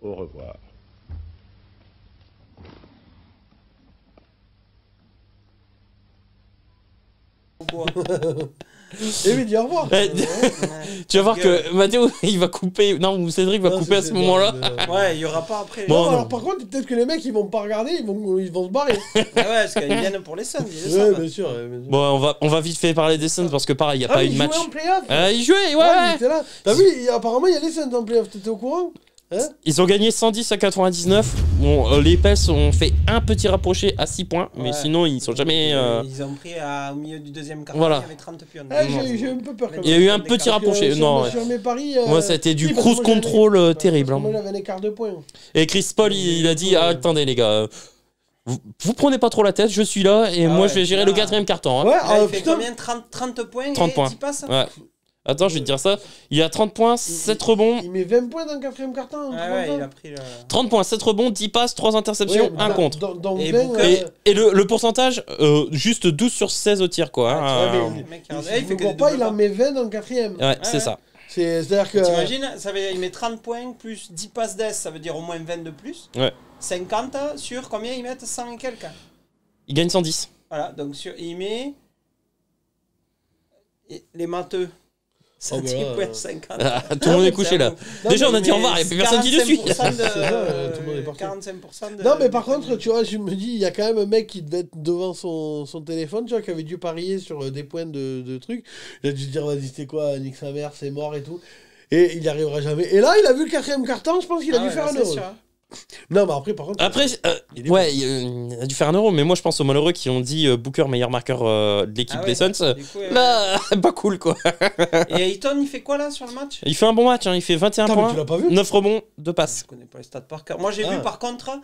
Au revoir. Et lui dit au revoir. Ouais. Tu vas voir que Mathéo, il va couper. Non, ou Cédric va Non, couper à c'est- ce moment-là. Ouais, il y aura pas après. Bon, Non, non. alors par contre, peut-être que les mecs ils vont pas regarder, ils vont se barrer. Ouais, parce qu'ils viennent pour les Suns. Ils le Ouais, savent. bien sûr. Bien sûr. Bon, on va vite fait parler des Suns parce que pareil, il n'y a pas eu de il match. jouait en playoff. Il jouait, ouais, Ouais, il ouais. était là. T'as vu, apparemment il y a les Suns en playoff, t'étais au courant? Hein? Ils ont gagné 110-99. Bon, les Pels ont fait un petit rapproché à 6 points, mais Ouais. sinon ils sont jamais. Ils ont pris au milieu du deuxième quart. Voilà. Il y avait 30 pions. J'ai un peu peur quand Il y a même. eu un petit rapproché. Non, ouais. Sur mes paris. Moi, ça a été du oui, parce que cruise moi, j'avais- control parce que terrible. Moi hein. j'avais un écart de points. Et Chris Paul, il a dit attendez les gars, vous prenez pas trop la tête, je suis là et moi ouais, je vais gérer là. le quatrième carton. Hein. Ouais, Là, il fait putain. combien 30 points 30 et points. 10 passes. Ouais. Attends, je vais te dire ça. Il a 30 points, 7 rebonds. Il met 20 points dans le quatrième carton. Ouais, il a pris le. 30 points, 7 rebonds, 10 passes, 3 interceptions, 1 contre. Dans Et 20, Booker, Et le pourcentage, juste 12 sur 16 au tir, quoi. hein. ouais, Le mais- mec, il il fait que voit des pas, doubles il en pas. met 20 dans le quatrième. Ouais, c'est ouais. ça. C'est-à-dire que. T'imagines, il met 30 points plus 10 passes d'ess, ça veut dire au moins 20 de plus. Ouais. 50 sur combien ils mettent 100 et quelques. Il gagne 110. Voilà, donc il met. Les matheux. Oh, 110 voilà. points 50. Tout le monde est couché là. Non, Déjà, mais- on a dit au revoir, il n'y a plus personne qui le suit. 45% de, C'est ça, tout le monde est parti. 45% de. Non, mais par contre, tu vois, je me dis, il y a quand même un mec qui devait être devant son téléphone, tu vois, qui avait dû parier sur des points de trucs. Il a dû se dire, vas-y, c'est quoi, nique sa mère, c'est mort et tout. Et il n'y arrivera jamais. Et là, il a vu le quatrième carton, je pense qu'il a dû faire un euro. Non, mais après, par contre. Après, Il est ouais, il a dû faire un euro, mais moi je pense aux malheureux qui ont dit Booker meilleur marqueur de l'équipe des Suns. Là, pas cool quoi. Et Ayton, il fait quoi là sur le match? Il fait un bon match, hein, il fait 21 Putain, mais points, tu l'as pas vu 9 rebonds, 2 passes. Je connais pas les stats par cœur. Moi j'ai Ah. vu par contre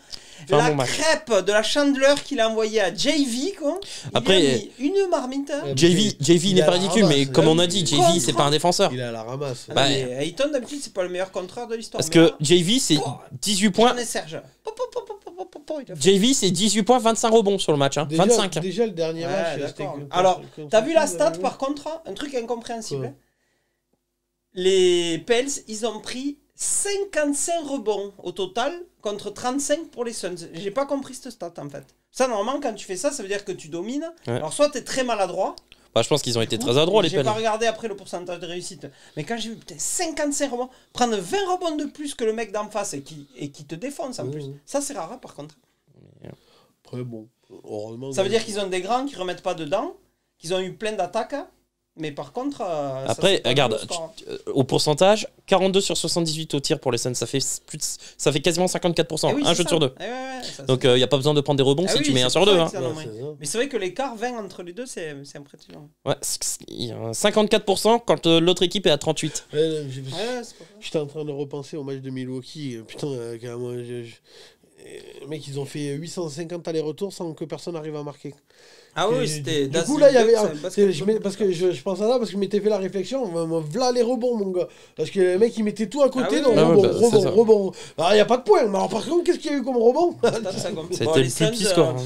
Fait un la bon match. crêpe de la chandeleur qu'il a envoyée à JV quoi. Après, il a mis une marmite. Ouais. JV Il n'est a pas la ridicule, ramasse, mais là. comme on a dit, JV Contre. c'est pas un défenseur. Il est à la ramasse. Ah, Bah, mais Ayton d'habitude c'est pas le meilleur contreur de l'histoire. Parce mais que là, JV c'est 18 points. J'en ai Serge. Il a fait- JV c'est 18 points, 25 rebonds sur le match. Hein. 25. Déjà, le dernier Ouais, match, d'accord. contre- Alors, contre- t'as vu la contre- stat par contre? Un truc incompréhensible. Ouais. Les Pels, ils ont pris 55 rebonds au total contre 35 pour les Suns. J'ai pas compris cette stat en fait. Ça, normalement, quand tu fais ça, ça veut dire que tu domines. Ouais. Alors, soit t'es très maladroit. Bah, je pense qu'ils ont été très adroits les J'ai Pels. pas regardé après le pourcentage de réussite. Mais quand j'ai vu putain, 55 rebonds, prendre 20 rebonds de plus que le mec d'en face et qui te défonce en Ouais, plus. ouais. Ça, c'est rare par contre. Après, bon, heureusement. Ça veut dire qu'ils ont des grands qui remettent pas dedans, qu'ils ont eu plein d'attaques. Mais par contre. ça, Après, c'est pas regarde, le score. au pourcentage, 42 sur 78 au tir pour les Suns, ça fait quasiment 54%, Eh oui, un c'est jeu ça. sur deux. Eh ouais, ça, Donc c'est- il n'y a pas besoin de prendre des rebonds Ah si oui, tu mets c'est 1 sur pour 2. ça Hein. que c'est un Ouais, nombre. c'est ça. Mais c'est vrai que l'écart 20 entre les deux, c'est impressionnant. Ouais, 54% quand l'autre équipe est à 38. Ouais, Ouais, c'est pas grave. J'étais en train de repenser au match de Milwaukee. Putain, carrément, mec, ils ont fait 850 allers-retours sans que personne n'arrive à marquer. Ah Et oui, c'était. Du coup, là, il y avait. Parce que je pense à là, parce que je m'étais fait la réflexion. Voilà les rebonds, mon gars. Parce que le mec, il mettait tout à côté. Ah oui, donc oui. rebond, Ah ouais, bah, c'est ça. rebond. Alors, il n'y a pas de point. Mais alors, par contre, qu'est-ce qu'il y a eu comme rebond C'était le plus petit score. Hein.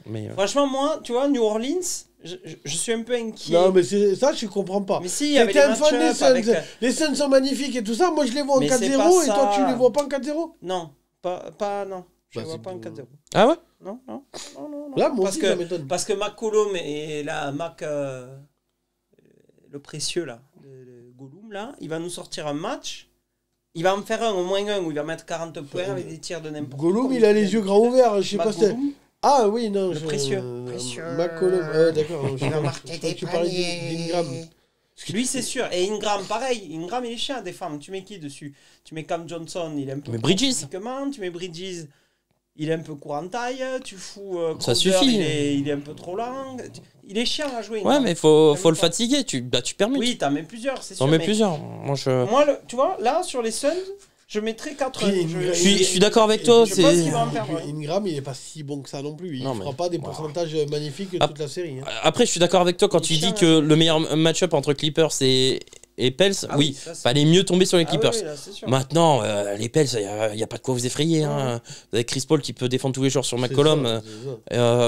Mais, Franchement, moi, tu vois, New Orleans, je suis un peu inquiet. Non, mais c'est ça, je comprends pas. Mais si, il y avait T'es les un fan des match-ups Suns. avec. Les Suns sont magnifiques et tout ça. Moi, je les vois en Mais 4-0 c'est et pas toi, ça. tu les vois pas en 4-0. Non, non. Je Bah, vois c'est pas en bon. 4-0. Ah ouais Non. Là, moi parce aussi, que, ça m'étonne. Parce que McCollum et là, le précieux là, le Gollum là, il va nous sortir un match. Il va en faire un, au moins un, où il va mettre 40 points avec des tirs de n'importe quoi. Gollum, il a les yeux grands ouverts. Je sais pas si c'était. McCollum, Ah oui, non. Le précieux. McCollum. D'accord. Je il va crois marquer que des tu parlais paniers. d'Ingram. Lui, c'est sûr. Et Ingram, pareil. Ingram, il est chiant à défendre. Tu mets qui dessus? Tu mets Cam Johnson, il est un peu. Mais Bridges. physiquement. Tu mets Bridges, il est un peu court en taille. Tu fous. Ça Crowder, suffit. Il est un peu trop lent. Il est chiant à jouer. Ouais, Ingram. mais faut T'aimes le pas. fatiguer. Tu permutes. Oui, t'en mets plusieurs, c'est sûr. T'en mets mais plusieurs. Moi, je. Moi, tu vois, là, sur les Suns, je mettrais 4. Puis, Je suis d'accord avec toi. Je pense c'est- qu'il va en perdre. Puis Ingram, il est pas si bon que ça non plus. Il Non, ne mais- fera pas des pourcentages magnifiques Ah. toute la série. Hein. Après, je suis d'accord avec toi quand Il tu tient dis un que peu. le meilleur match-up entre Clippers Et Pels, Ah oui, ça, c'est- fallait mieux tomber sur les Ah oui, Clippers. oui, là, c'est sûr. Maintenant, les Pels, il n'y a pas de quoi vous effrayer. Hein. Vous avez Chris Paul qui peut défendre tous les jours sur McCollum.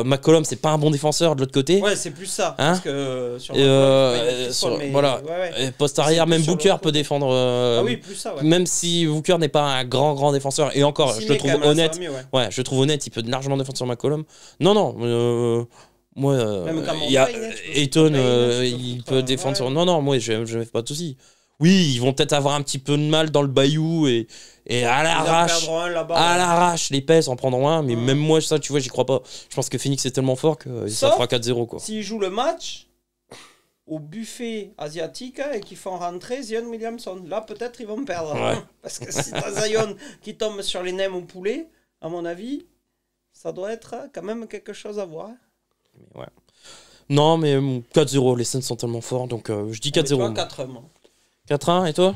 McCollum, c'est pas un bon défenseur de l'autre côté. Ouais, c'est plus ça. Hein Parce que sur Et, McCollum, c'est pas une sur- Chris Paul, mais voilà. ouais, ouais. Et poste arrière, C'est même plus sur Booker l'autre peut côté. défendre. Ah oui, plus ça, ouais. Même si Booker n'est pas un grand défenseur. Et encore, Si, je le mais trouve quand même, honnête. ça va mieux, ouais. Ouais, je le trouve honnête, il peut largement défendre sur McCollum. Non, moi, Même quand il y a Montaigne, tu peux Ayton, foutre Montaigne, tu peux il foutre, peut défendre ouais. sur. Non, moi, je ne fais pas de soucis. Oui, ils vont peut-être avoir un petit peu de mal dans le bayou et à Ils en l'arrache. perdront un là-bas. À ouais. l'arrache, les Pels en prendront un, mais Ouais. même moi, ça, tu vois, j'y crois pas. Je pense que Phoenix est tellement fort que ça Sauf fera 4-0, quoi. S'ils jouent le match au buffet asiatique et qu'ils font rentrer Zion Williamson, là peut-être ils vont perdre. Ouais. Parce que si t'as Zion qui tombe sur les nems au poulet, à mon avis, ça doit être quand même quelque chose à voir. Mais ouais. Non, mais 4-0, les Suns sont tellement forts, donc je dis 4-0. 4 moi. 4-1, et toi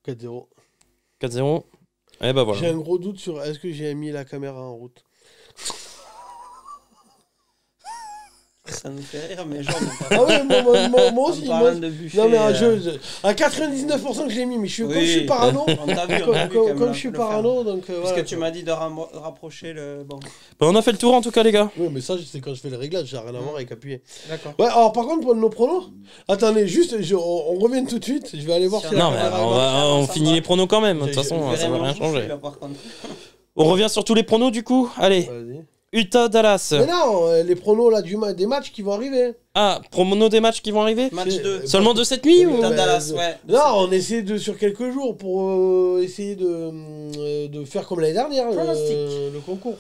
4-0. 4-0. Eh ben J'ai voilà. un gros doute sur est-ce que j'ai mis la caméra en route. Ça nous fait rire, mais genre, Ah ouais, moi aussi. en Moi, parlant de buffet. non, mais à 99% que je l'ai mis, mais comme je suis parano, On t'a vu, on t'a vu quand même, comme là, je suis le faire. parano, donc Parce voilà. que tu m'as dit de rapprocher le. Bon, Ben, on a fait le tour en tout cas, les gars. Oui, mais ça, c'est quand je fais le réglage, j'ai rien à voir avec appuyer. d'accord. Ouais, alors par contre, pour nos pronos, attendez, juste, on revient tout de suite, je vais aller voir si la Non, mais caméra on, marche. on ça finit va. les pronos quand même. De toute J'ai- façon, Je ça verrai va mon rien bouffer, changer. là, par contre. On revient sur tous les pronos du coup. Allez, Vas-y. Utah-Dallas. Mais non, les pronos là, des matchs qui vont arriver. Ah, pronos des matchs qui vont arriver Match 2. Seulement de cette nuit ou Utah bah, Dallas, de- ouais. Non, on essaie sur quelques jours pour essayer de faire comme l'année dernière, Pronostic. le concours.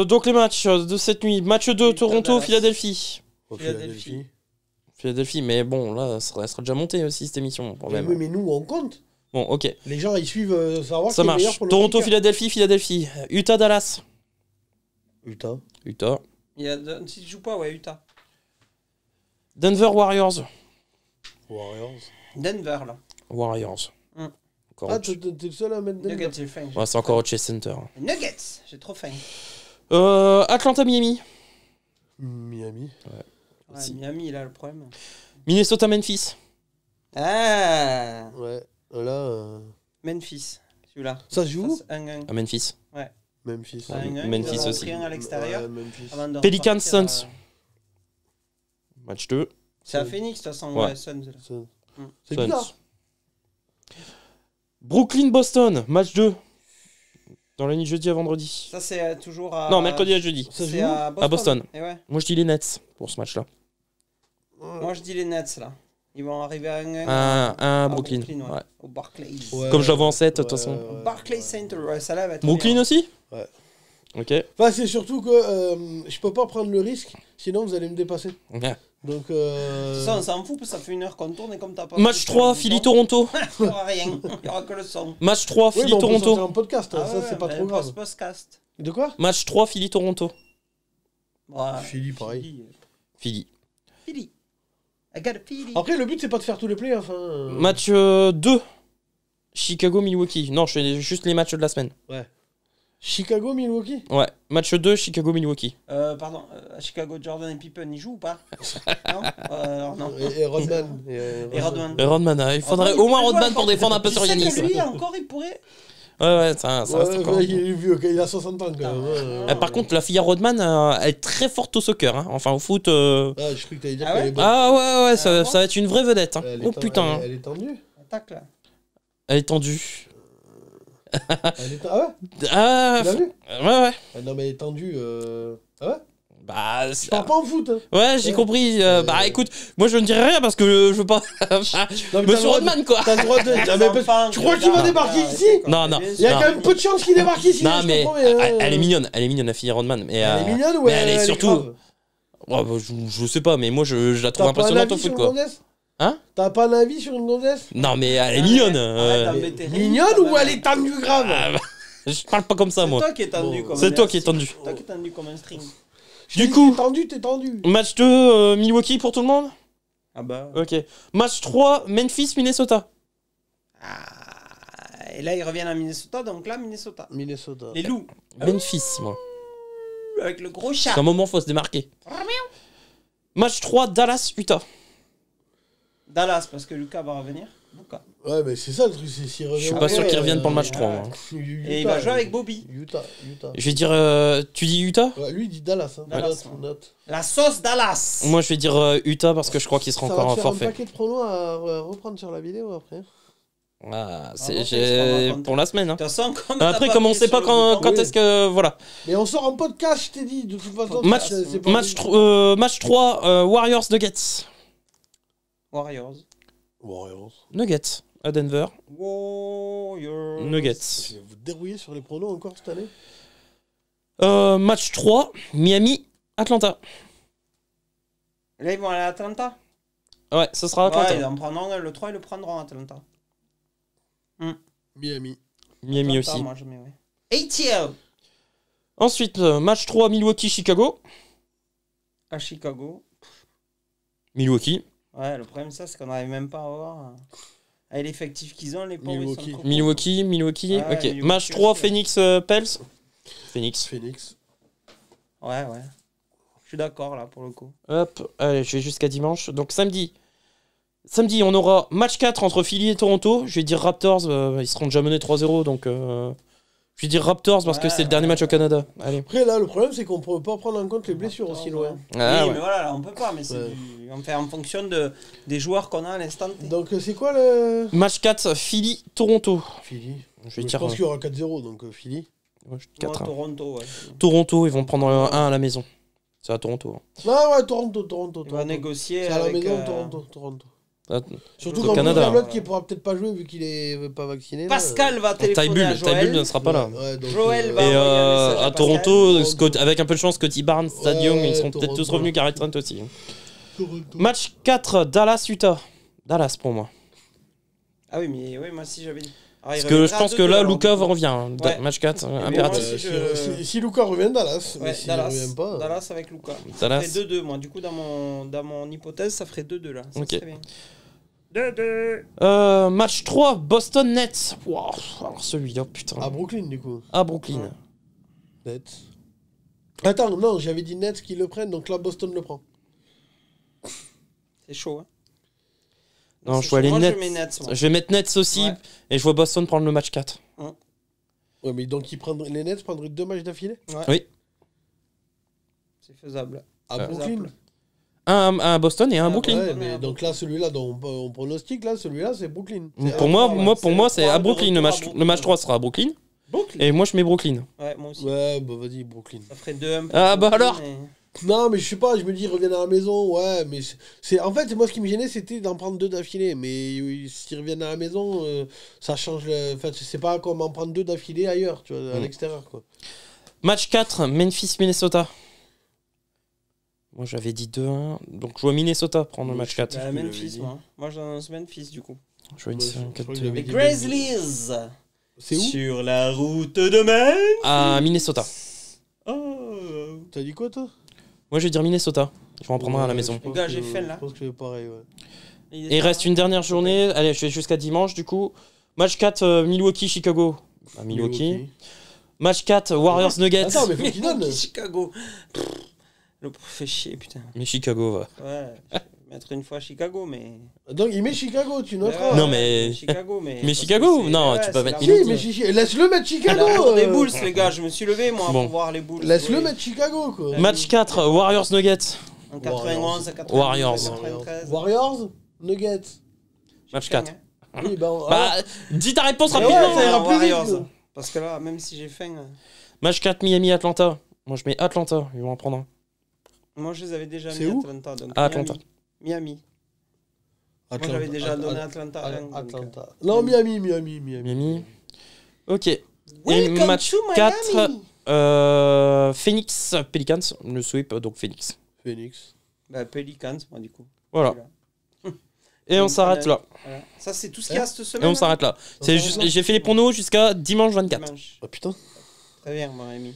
Donc les matchs de cette nuit. Match 2, Utah, Toronto, Dallas. Philadelphie. Philadelphie. Philadelphie, mais bon, là, ça sera déjà monté aussi cette émission. Quand Mais, même. mais nous, on compte. Bon, ok. Les gens, ils suivent savoir Ça qui est meilleur marche. pour le Toronto, kicker. Philadelphie, Philadelphie. Utah-Dallas. Utah. Utah. Si tu joues pas, ouais, Utah. Denver, Warriors. Warriors. Denver, là. Warriors. Encore Ah, au- t'es le seul à mettre Denver. Nuggets, j'ai faim. Ouais, c'est encore au Chase Center. Nuggets, j'ai trop faim. Atlanta, Miami. Miami. Ouais, Si. Miami, il a le problème. Minnesota, Memphis. Ah, Ouais. Là, Memphis, celui-là. ça se joue où? 1-1. À Memphis. Memphis. Ah, 1-1. Memphis Ils en ont aussi. pris un à l'extérieur. Ouais, Memphis. avant de Pelicans, repartir, Suns. Match 2. C'est à Phoenix, de toute façon, Ouais. ouais, Suns. là. C'est Suns. bizarre. Brooklyn, Boston. Match 2. Dans la nuit de jeudi à vendredi. Ça, c'est toujours à. Non, mercredi à jeudi. Ça se C'est joue où? à Boston. À Boston. Et ouais. Moi, je dis les Nets pour ce match-là. Moi, je dis les Nets, là. Ils vont arriver à 1-1. À Brooklyn. ouais. Ouais. Au Barclays. Ouais, Comme je l'avais en 7, de toute ouais, façon. ouais. Barclays Center, ouais, ça là va être. Brooklyn bien. aussi Ouais. Ok. Enfin, c'est surtout que je peux pas prendre le risque, sinon vous allez me dépasser. Ouais. Donc, Ça, on s'en fout, parce que ça fait 1 heure qu'on tourne et comme t'as pas. Match 3, Philly-Toronto. Il n'y aura rien. Il n'y aura que le son. Match 3, oui, mais on peut sortir Philly-Toronto. un podcast, hein, Ah ça ouais, c'est pas mais trop grave. Podcast. De quoi? Match 3, Philly-Toronto. Ouais. Philly, pareil. Philly. Philly. I got a Philly. Après, le but c'est pas de faire tous les playoffs. Hein. Match 2, Chicago-Milwaukee. Non, je fais juste les matchs de la semaine. Chicago, Milwaukee. Ouais. Match 2, Chicago-Milwaukee. Pardon, à Chicago, Jordan et Pippen, ils jouent ou pas? Non. Non. Et Rodman. Et Rodman. Rodman, il faudrait au moins Rodman pour défendre un peu Tu sur sais Yanis. que lui, encore, il pourrait. Ouais, ça Ouais, reste encore. il est vieux, il a 60 ans quand même. Par contre, la fille à Rodman, elle est très forte au soccer. Hein. Enfin, au foot. Ah, je croyais que t'allais dire Ah qu'elle ouais est bonne. Ah ouais, ça bon va être une vraie vedette. Hein. Elle est Oh ten- putain, Elle est tendue. Attaque là. elle est tendue. Ah ouais? Ah, Tu l'as vu? ouais. Ah, non, mais elle est tendue. Ah ouais? Bah, Je parle pas en foot. Hein. ouais, j'ai compris. Bah écoute, moi je ne dirai rien parce que je veux pas. Non, mais t'as Monsieur le droit de- Rodman, quoi. T'as le droit de. Ah, mais parce- tu crois qu'il va débarquer ici? Non, non. Il y a quand même peu de chances qu'il débarque ici. Non, hein, je te mais promets, hein. elle est mignonne. Elle est mignonne, la fille à Rodman. Mais, Elle est mignonne ou mais elle est est surtout. grave? Ouais, bah, je sais pas, mais moi je la trouve T'as pas un impressionnante avis au sur foot, une quoi. gonzesse? Hein? T'as pas un avis sur une gonzesse? Non, mais elle est mignonne. Arrête d'embêter Rémi, Mignonne quand ou même. elle est tendue grave? Ah, bah, je parle pas comme ça, C'est moi. toi qui es tendu Bon. comme C'est un toi qui es string. tendu. C'est toi qui es tendu comme un string. Je Du dis, coup- t'es tendu. Match 2, Milwaukee pour tout le monde? Ah bah. Ok. Match 3, Memphis, Minnesota. Ah, et là, ils reviennent à Minnesota, donc là, Minnesota. Minnesota. Les loups, Memphis, moi. avec le gros chat. C'est un moment, faut se démarquer. Match 3, Dallas, Utah. Dallas, parce que Lucas va revenir. Luka. Ouais, mais c'est ça le truc, c'est s'il revient. Je suis pas sûr qu'il revienne pour le match 3. ouais. Moi. Et il va jouer avec Bobby. Utah. Je vais dire. Tu dis Utah? Ouais, lui, il dit Dallas. Hein. Dallas, Note. La sauce Dallas. Moi, je vais dire Utah parce que je crois qu'il sera Ça encore va un te faire forfait. un paquet de pronos à reprendre sur la vidéo après. Ah, c'est pour la semaine. Hein. De toute façon, comme Après, t'as comme on pris sait sur pas le quand bouton- est-ce que. Voilà. Mais on sort en podcast, je t'ai dit. De toute façon, Match, c'est pas match, match 3, Warriors Nuggets. Warriors. Nuggets à Denver. Warriors. Nuggets. Je vais vous dérouiller sur les pronos encore cette année. Match 3, Miami, Atlanta. Là, ils vont aller à Atlanta. Ouais, ce sera Atlanta. Ouais, ils en prendront le 3, ils le prendront à Atlanta. Miami. Miami Atlanta, aussi. moi, je mets, ouais. ATL. Ensuite, match 3, Milwaukee, Chicago. À Chicago. Milwaukee. Ouais, le problème, c'est qu'on n'arrive même pas à voir. Avec l'effectif qu'ils ont, les pauvres, ils sont trop Milwaukee. Ah ouais, Ok. Milwaukee Match 3, aussi, ouais. Phoenix, Pels. Phoenix. Ouais. Je suis d'accord, là, pour le coup. Hop, allez, je vais jusqu'à dimanche. Donc samedi. Samedi, on aura match 4 entre Philly et Toronto. Je vais dire Raptors, ils seront déjà menés 3-0. Donc je vais dire Raptors parce que c'est le dernier match au Canada. Allez. Après, là, le problème, c'est qu'on peut pas prendre en compte les blessures aussi loin. Ah, oui, ouais. mais voilà, là, on peut pas, mais c'est on fait en fonction des joueurs qu'on a à l'instant T. Donc, c'est quoi le. Match 4, Philly, Toronto. Philly. Je vais Je dire pense qu'il y aura 4-0, donc Philly. ouais, je dis Moi, 4, hein. Toronto, ouais. Toronto, ils vont prendre 1 à la maison. C'est à Toronto. Ah ouais, Toronto. Il va négocier C'est à la avec... maison, Toronto. Ah, Surtout Au quand Canada. Canada, qui pourra peut-être pas jouer vu qu'il est pas vacciné. là. Pascal va téléphoner à Tybull ne Joël. sera pas là. Ouais, donc, Joël va- Et envoyer un message à à Pascal. Toronto, avec un peu de chance, Scotty Barnes, Thad Young, ils seront peut-être Toronto. tous revenus, Garrett Trent aussi. Toronto. Match 4, Dallas-Utah. Dallas pour moi. Ah oui, mais oui, moi aussi j'avais dit. Alors, il Parce que je reviendra pense à que 2-2, là, alors, Luka du coup. revient. Ouais. Match 4, moi impératif. aussi, Si Luka revient, Dallas. Mais Ouais, s'il Dallas. revient pas. Dallas avec Luka. Dallas. Ça ferait 2-2, moi. Du coup, dans mon hypothèse, ça ferait 2-2 là. Ça Ok. serait bien. 2-2. Match 3, Boston Nets. Wow, alors celui-là, putain. À Brooklyn, du coup. À Brooklyn. Nets. Attends, non, j'avais dit Nets qu'ils le prennent, donc là, Boston le prend. C'est chaud, hein. Non, c'est je vois chaud. les Moi, Nets. Je mets Nets, moi. Je vais mettre Nets aussi. Ouais. Et je vois Boston prendre le match 4. Ouais, mais donc les Nets prendraient 2 matchs d'affilée Ouais. Oui. C'est faisable. à Ouais. Brooklyn. Un à Boston et un à Ah, Brooklyn. Ouais, Brooklyn, mais à donc là, celui-là dont on pronostique, là, celui-là, c'est Brooklyn. C'est Pour à moi, trois, moi, ouais. pour moi, c'est le à point de Brooklyn. Le retour à match, Brooklyn. le match 3 sera à Brooklyn. Brooklyn. Et moi, je mets Brooklyn. Ouais, moi aussi. Ouais, bah vas-y, Brooklyn. Ça ferait 2-1. pour Ah, bah Brooklyn, alors. et- Non, mais je sais pas, je me dis, ils reviennent à la maison, ouais, mais c'est en fait, moi, ce qui me gênait, c'était d'en prendre 2 d'affilée, mais s'ils reviennent à la maison, ça change, enfin, c'est pas comme en prendre 2 d'affilée ailleurs, tu vois, à l'extérieur, quoi. Match 4, Memphis-Minnesota. Moi, j'avais dit 2-1. Donc, je vois Minnesota prendre le match 4. Bah, l'avais Memphis, dit. moi. Moi, j'annonce Memphis, du coup. Je vois une Ouais, série je crois que 4-2. j'avais Les dit Grizzlies. C'est où Sur la route de Memphis. À Minnesota. Oh. T'as dit quoi, toi Moi, je vais dire Minnesota. Je vais en prendre un à la Ouais, maison. je pense gars, que- j'ai fait, là. Je pense que c'est pareil, ouais. Et il reste une dernière journée. Allez, je vais jusqu'à dimanche, du coup. Match 4, Milwaukee-Chicago. À Milwaukee. Match 4, Warriors-Nuggets. Attends, mais faut qu'il donne. Chicago. Le fait chier, putain. Mais Chicago va. Ouais, je vais mettre une fois Chicago, mais. Donc, il met Chicago, tu noteras. Ouais, Non, mais- Chicago, mais. Mais parce Chicago, que c'est- non, ouais, tu peux c'est mettre la Si, route. mais laisse-le mettre Chicago. La route des euh. Bulls, les gars. Je me suis levé, moi, Bon. pour voir les Bulls. Laisse-le jouer. mettre Chicago, quoi. Match 4, Warriors-Nuggets. En 91, à 92, Warriors. à 93. Warriors, Nuggets. Match J'ai 4. faim, Oui, ben, Bah, dis ta réponse Mais rapidement. ouais, ça ira plus vite, Warriors. nous. Parce que là, même si j'ai faim, Match 4, Miami-Atlanta. Moi, je mets Atlanta. Ils vont en prendre un. moi je les avais déjà C'est mis où Atlanta. Donc À Atlanta. Miami. Moi j'avais déjà donné Atlanta. donc, Atlanta. Non, Miami. Miami. Ok. Welcome Et match to 4, Miami. Phoenix Pelicans. Le sweep, donc Phoenix. Phoenix. Bah, Pelicans, moi du coup. Voilà. Celui-là. Et on s'arrête là. Voilà. Ça, c'est tout ce qu'il y a cette Et semaine. on s'arrête là. C'est s'arrête juste- là. J'ai fait les pronos jusqu'à dimanche 24. Dimanche. Oh putain. Très bien, mon ami.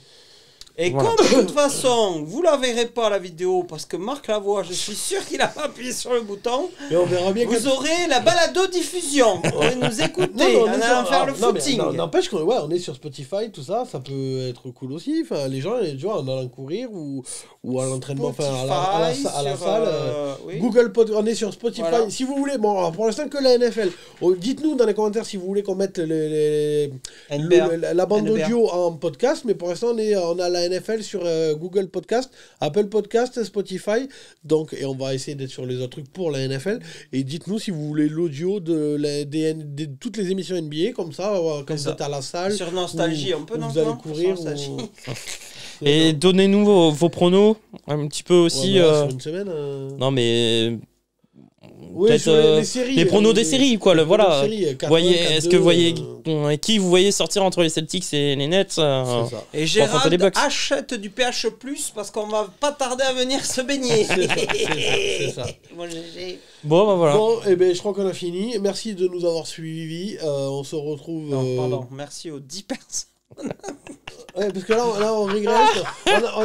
Et Voilà. comme de toute façon, vous la verrez pas la vidéo, parce que Marc la voit, je suis sûr qu'il a pas appuyé sur le bouton, Et on verra bien vous aurez la balado-diffusion. Vous pourrez nous écouter on en est allant sur- faire le non, mais footing. n'empêche qu'on on est sur Spotify, tout ça, ça peut être cool aussi. Enfin, les gens, tu vois, en allant courir ou à l'entraînement, enfin, à la Spotify, salle. sur, oui. Google on est sur Spotify. Voilà. Si vous voulez, bon, alors pour l'instant que la NFL. Dites-nous dans les commentaires si vous voulez qu'on mette NBA. la bande NBA. audio en podcast, mais pour l'instant on a la NFL sur Google Podcast, Apple Podcast, Spotify. Donc, et on va essayer d'être sur les autres trucs pour la NFL. Et dites-nous si vous voulez l'audio de toutes les émissions NBA, comme ça, quand vous ça. êtes à la salle. Sur Nostalgie, on peut, ou non, vous allez non, courir. sur Nostalgie. Et donnez-nous vos pronos un petit peu aussi. Ouais, bah, sur une semaine. Non, mais. Oui, peut-être, sur les séries. les pronos des séries, quoi. les Voilà. pronos de séries, 4-1, Voyez, est-ce que 4-2, vous voyez qui vous voyez sortir entre les Celtics et les Nets c'est ça. Et affronter les Gérald Bucks. achète du PH+, parce qu'on va pas tarder à venir se baigner. C'est ça. Bon, GG. Bon, bah voilà. Bon, et ben je crois qu'on a fini. Merci de nous avoir suivis. On se retrouve. Non, pardon, merci aux 10 personnes. Ouais, parce que là on régresse.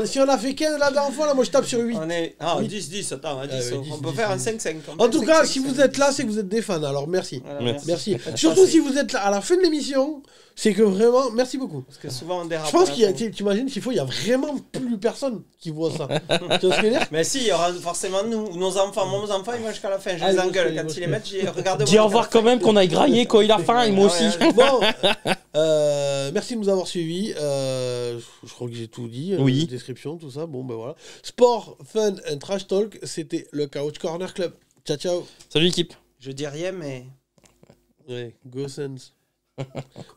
Si on a fait 15 la dernière fois, là, moi je tape sur 8. On est... Ah, Oui. 10, attends, à 10, ouais, on 10, peut 10, faire un 10. 5-5. En tout cas, si vous êtes là, c'est que vous êtes des fans. Alors merci. Voilà, Merci. Pas de Surtout passer. si vous êtes là à la fin de l'émission, c'est que vraiment, merci beaucoup. Parce que souvent on dérape. Je pense à la qu'il y a, fin. t'imagines s'il faut, il y a vraiment plus personne qui voit ça. Tu vois ce que je veux dire? Mais si, il y aura forcément nous, nos enfants. Moi, mes enfants, ils vont jusqu'à la fin. Je Ah, les moi engueule aussi, quand moi ils les aussi. mettent. J'ai regardé. Dis au revoir quand même qu'on aille grailler quand il a faim et moi aussi. Bon, merci de nous avoir suivis. Je crois que j'ai tout dit. Oui. Description, tout ça. Bon, ben voilà. Sport, fun and trash talk, c'était le Couch Corner Club. Ciao, ciao. Salut l'équipe. Je dis rien, mais. Ouais, go Suns.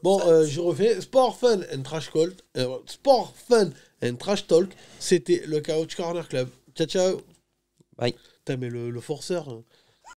Bon, je refais. Sport, fun and trash talk. Sport, fun and trash talk, c'était le Couch Corner Club. Ciao, ciao. Bye. Putain, mais le forceur. Hein.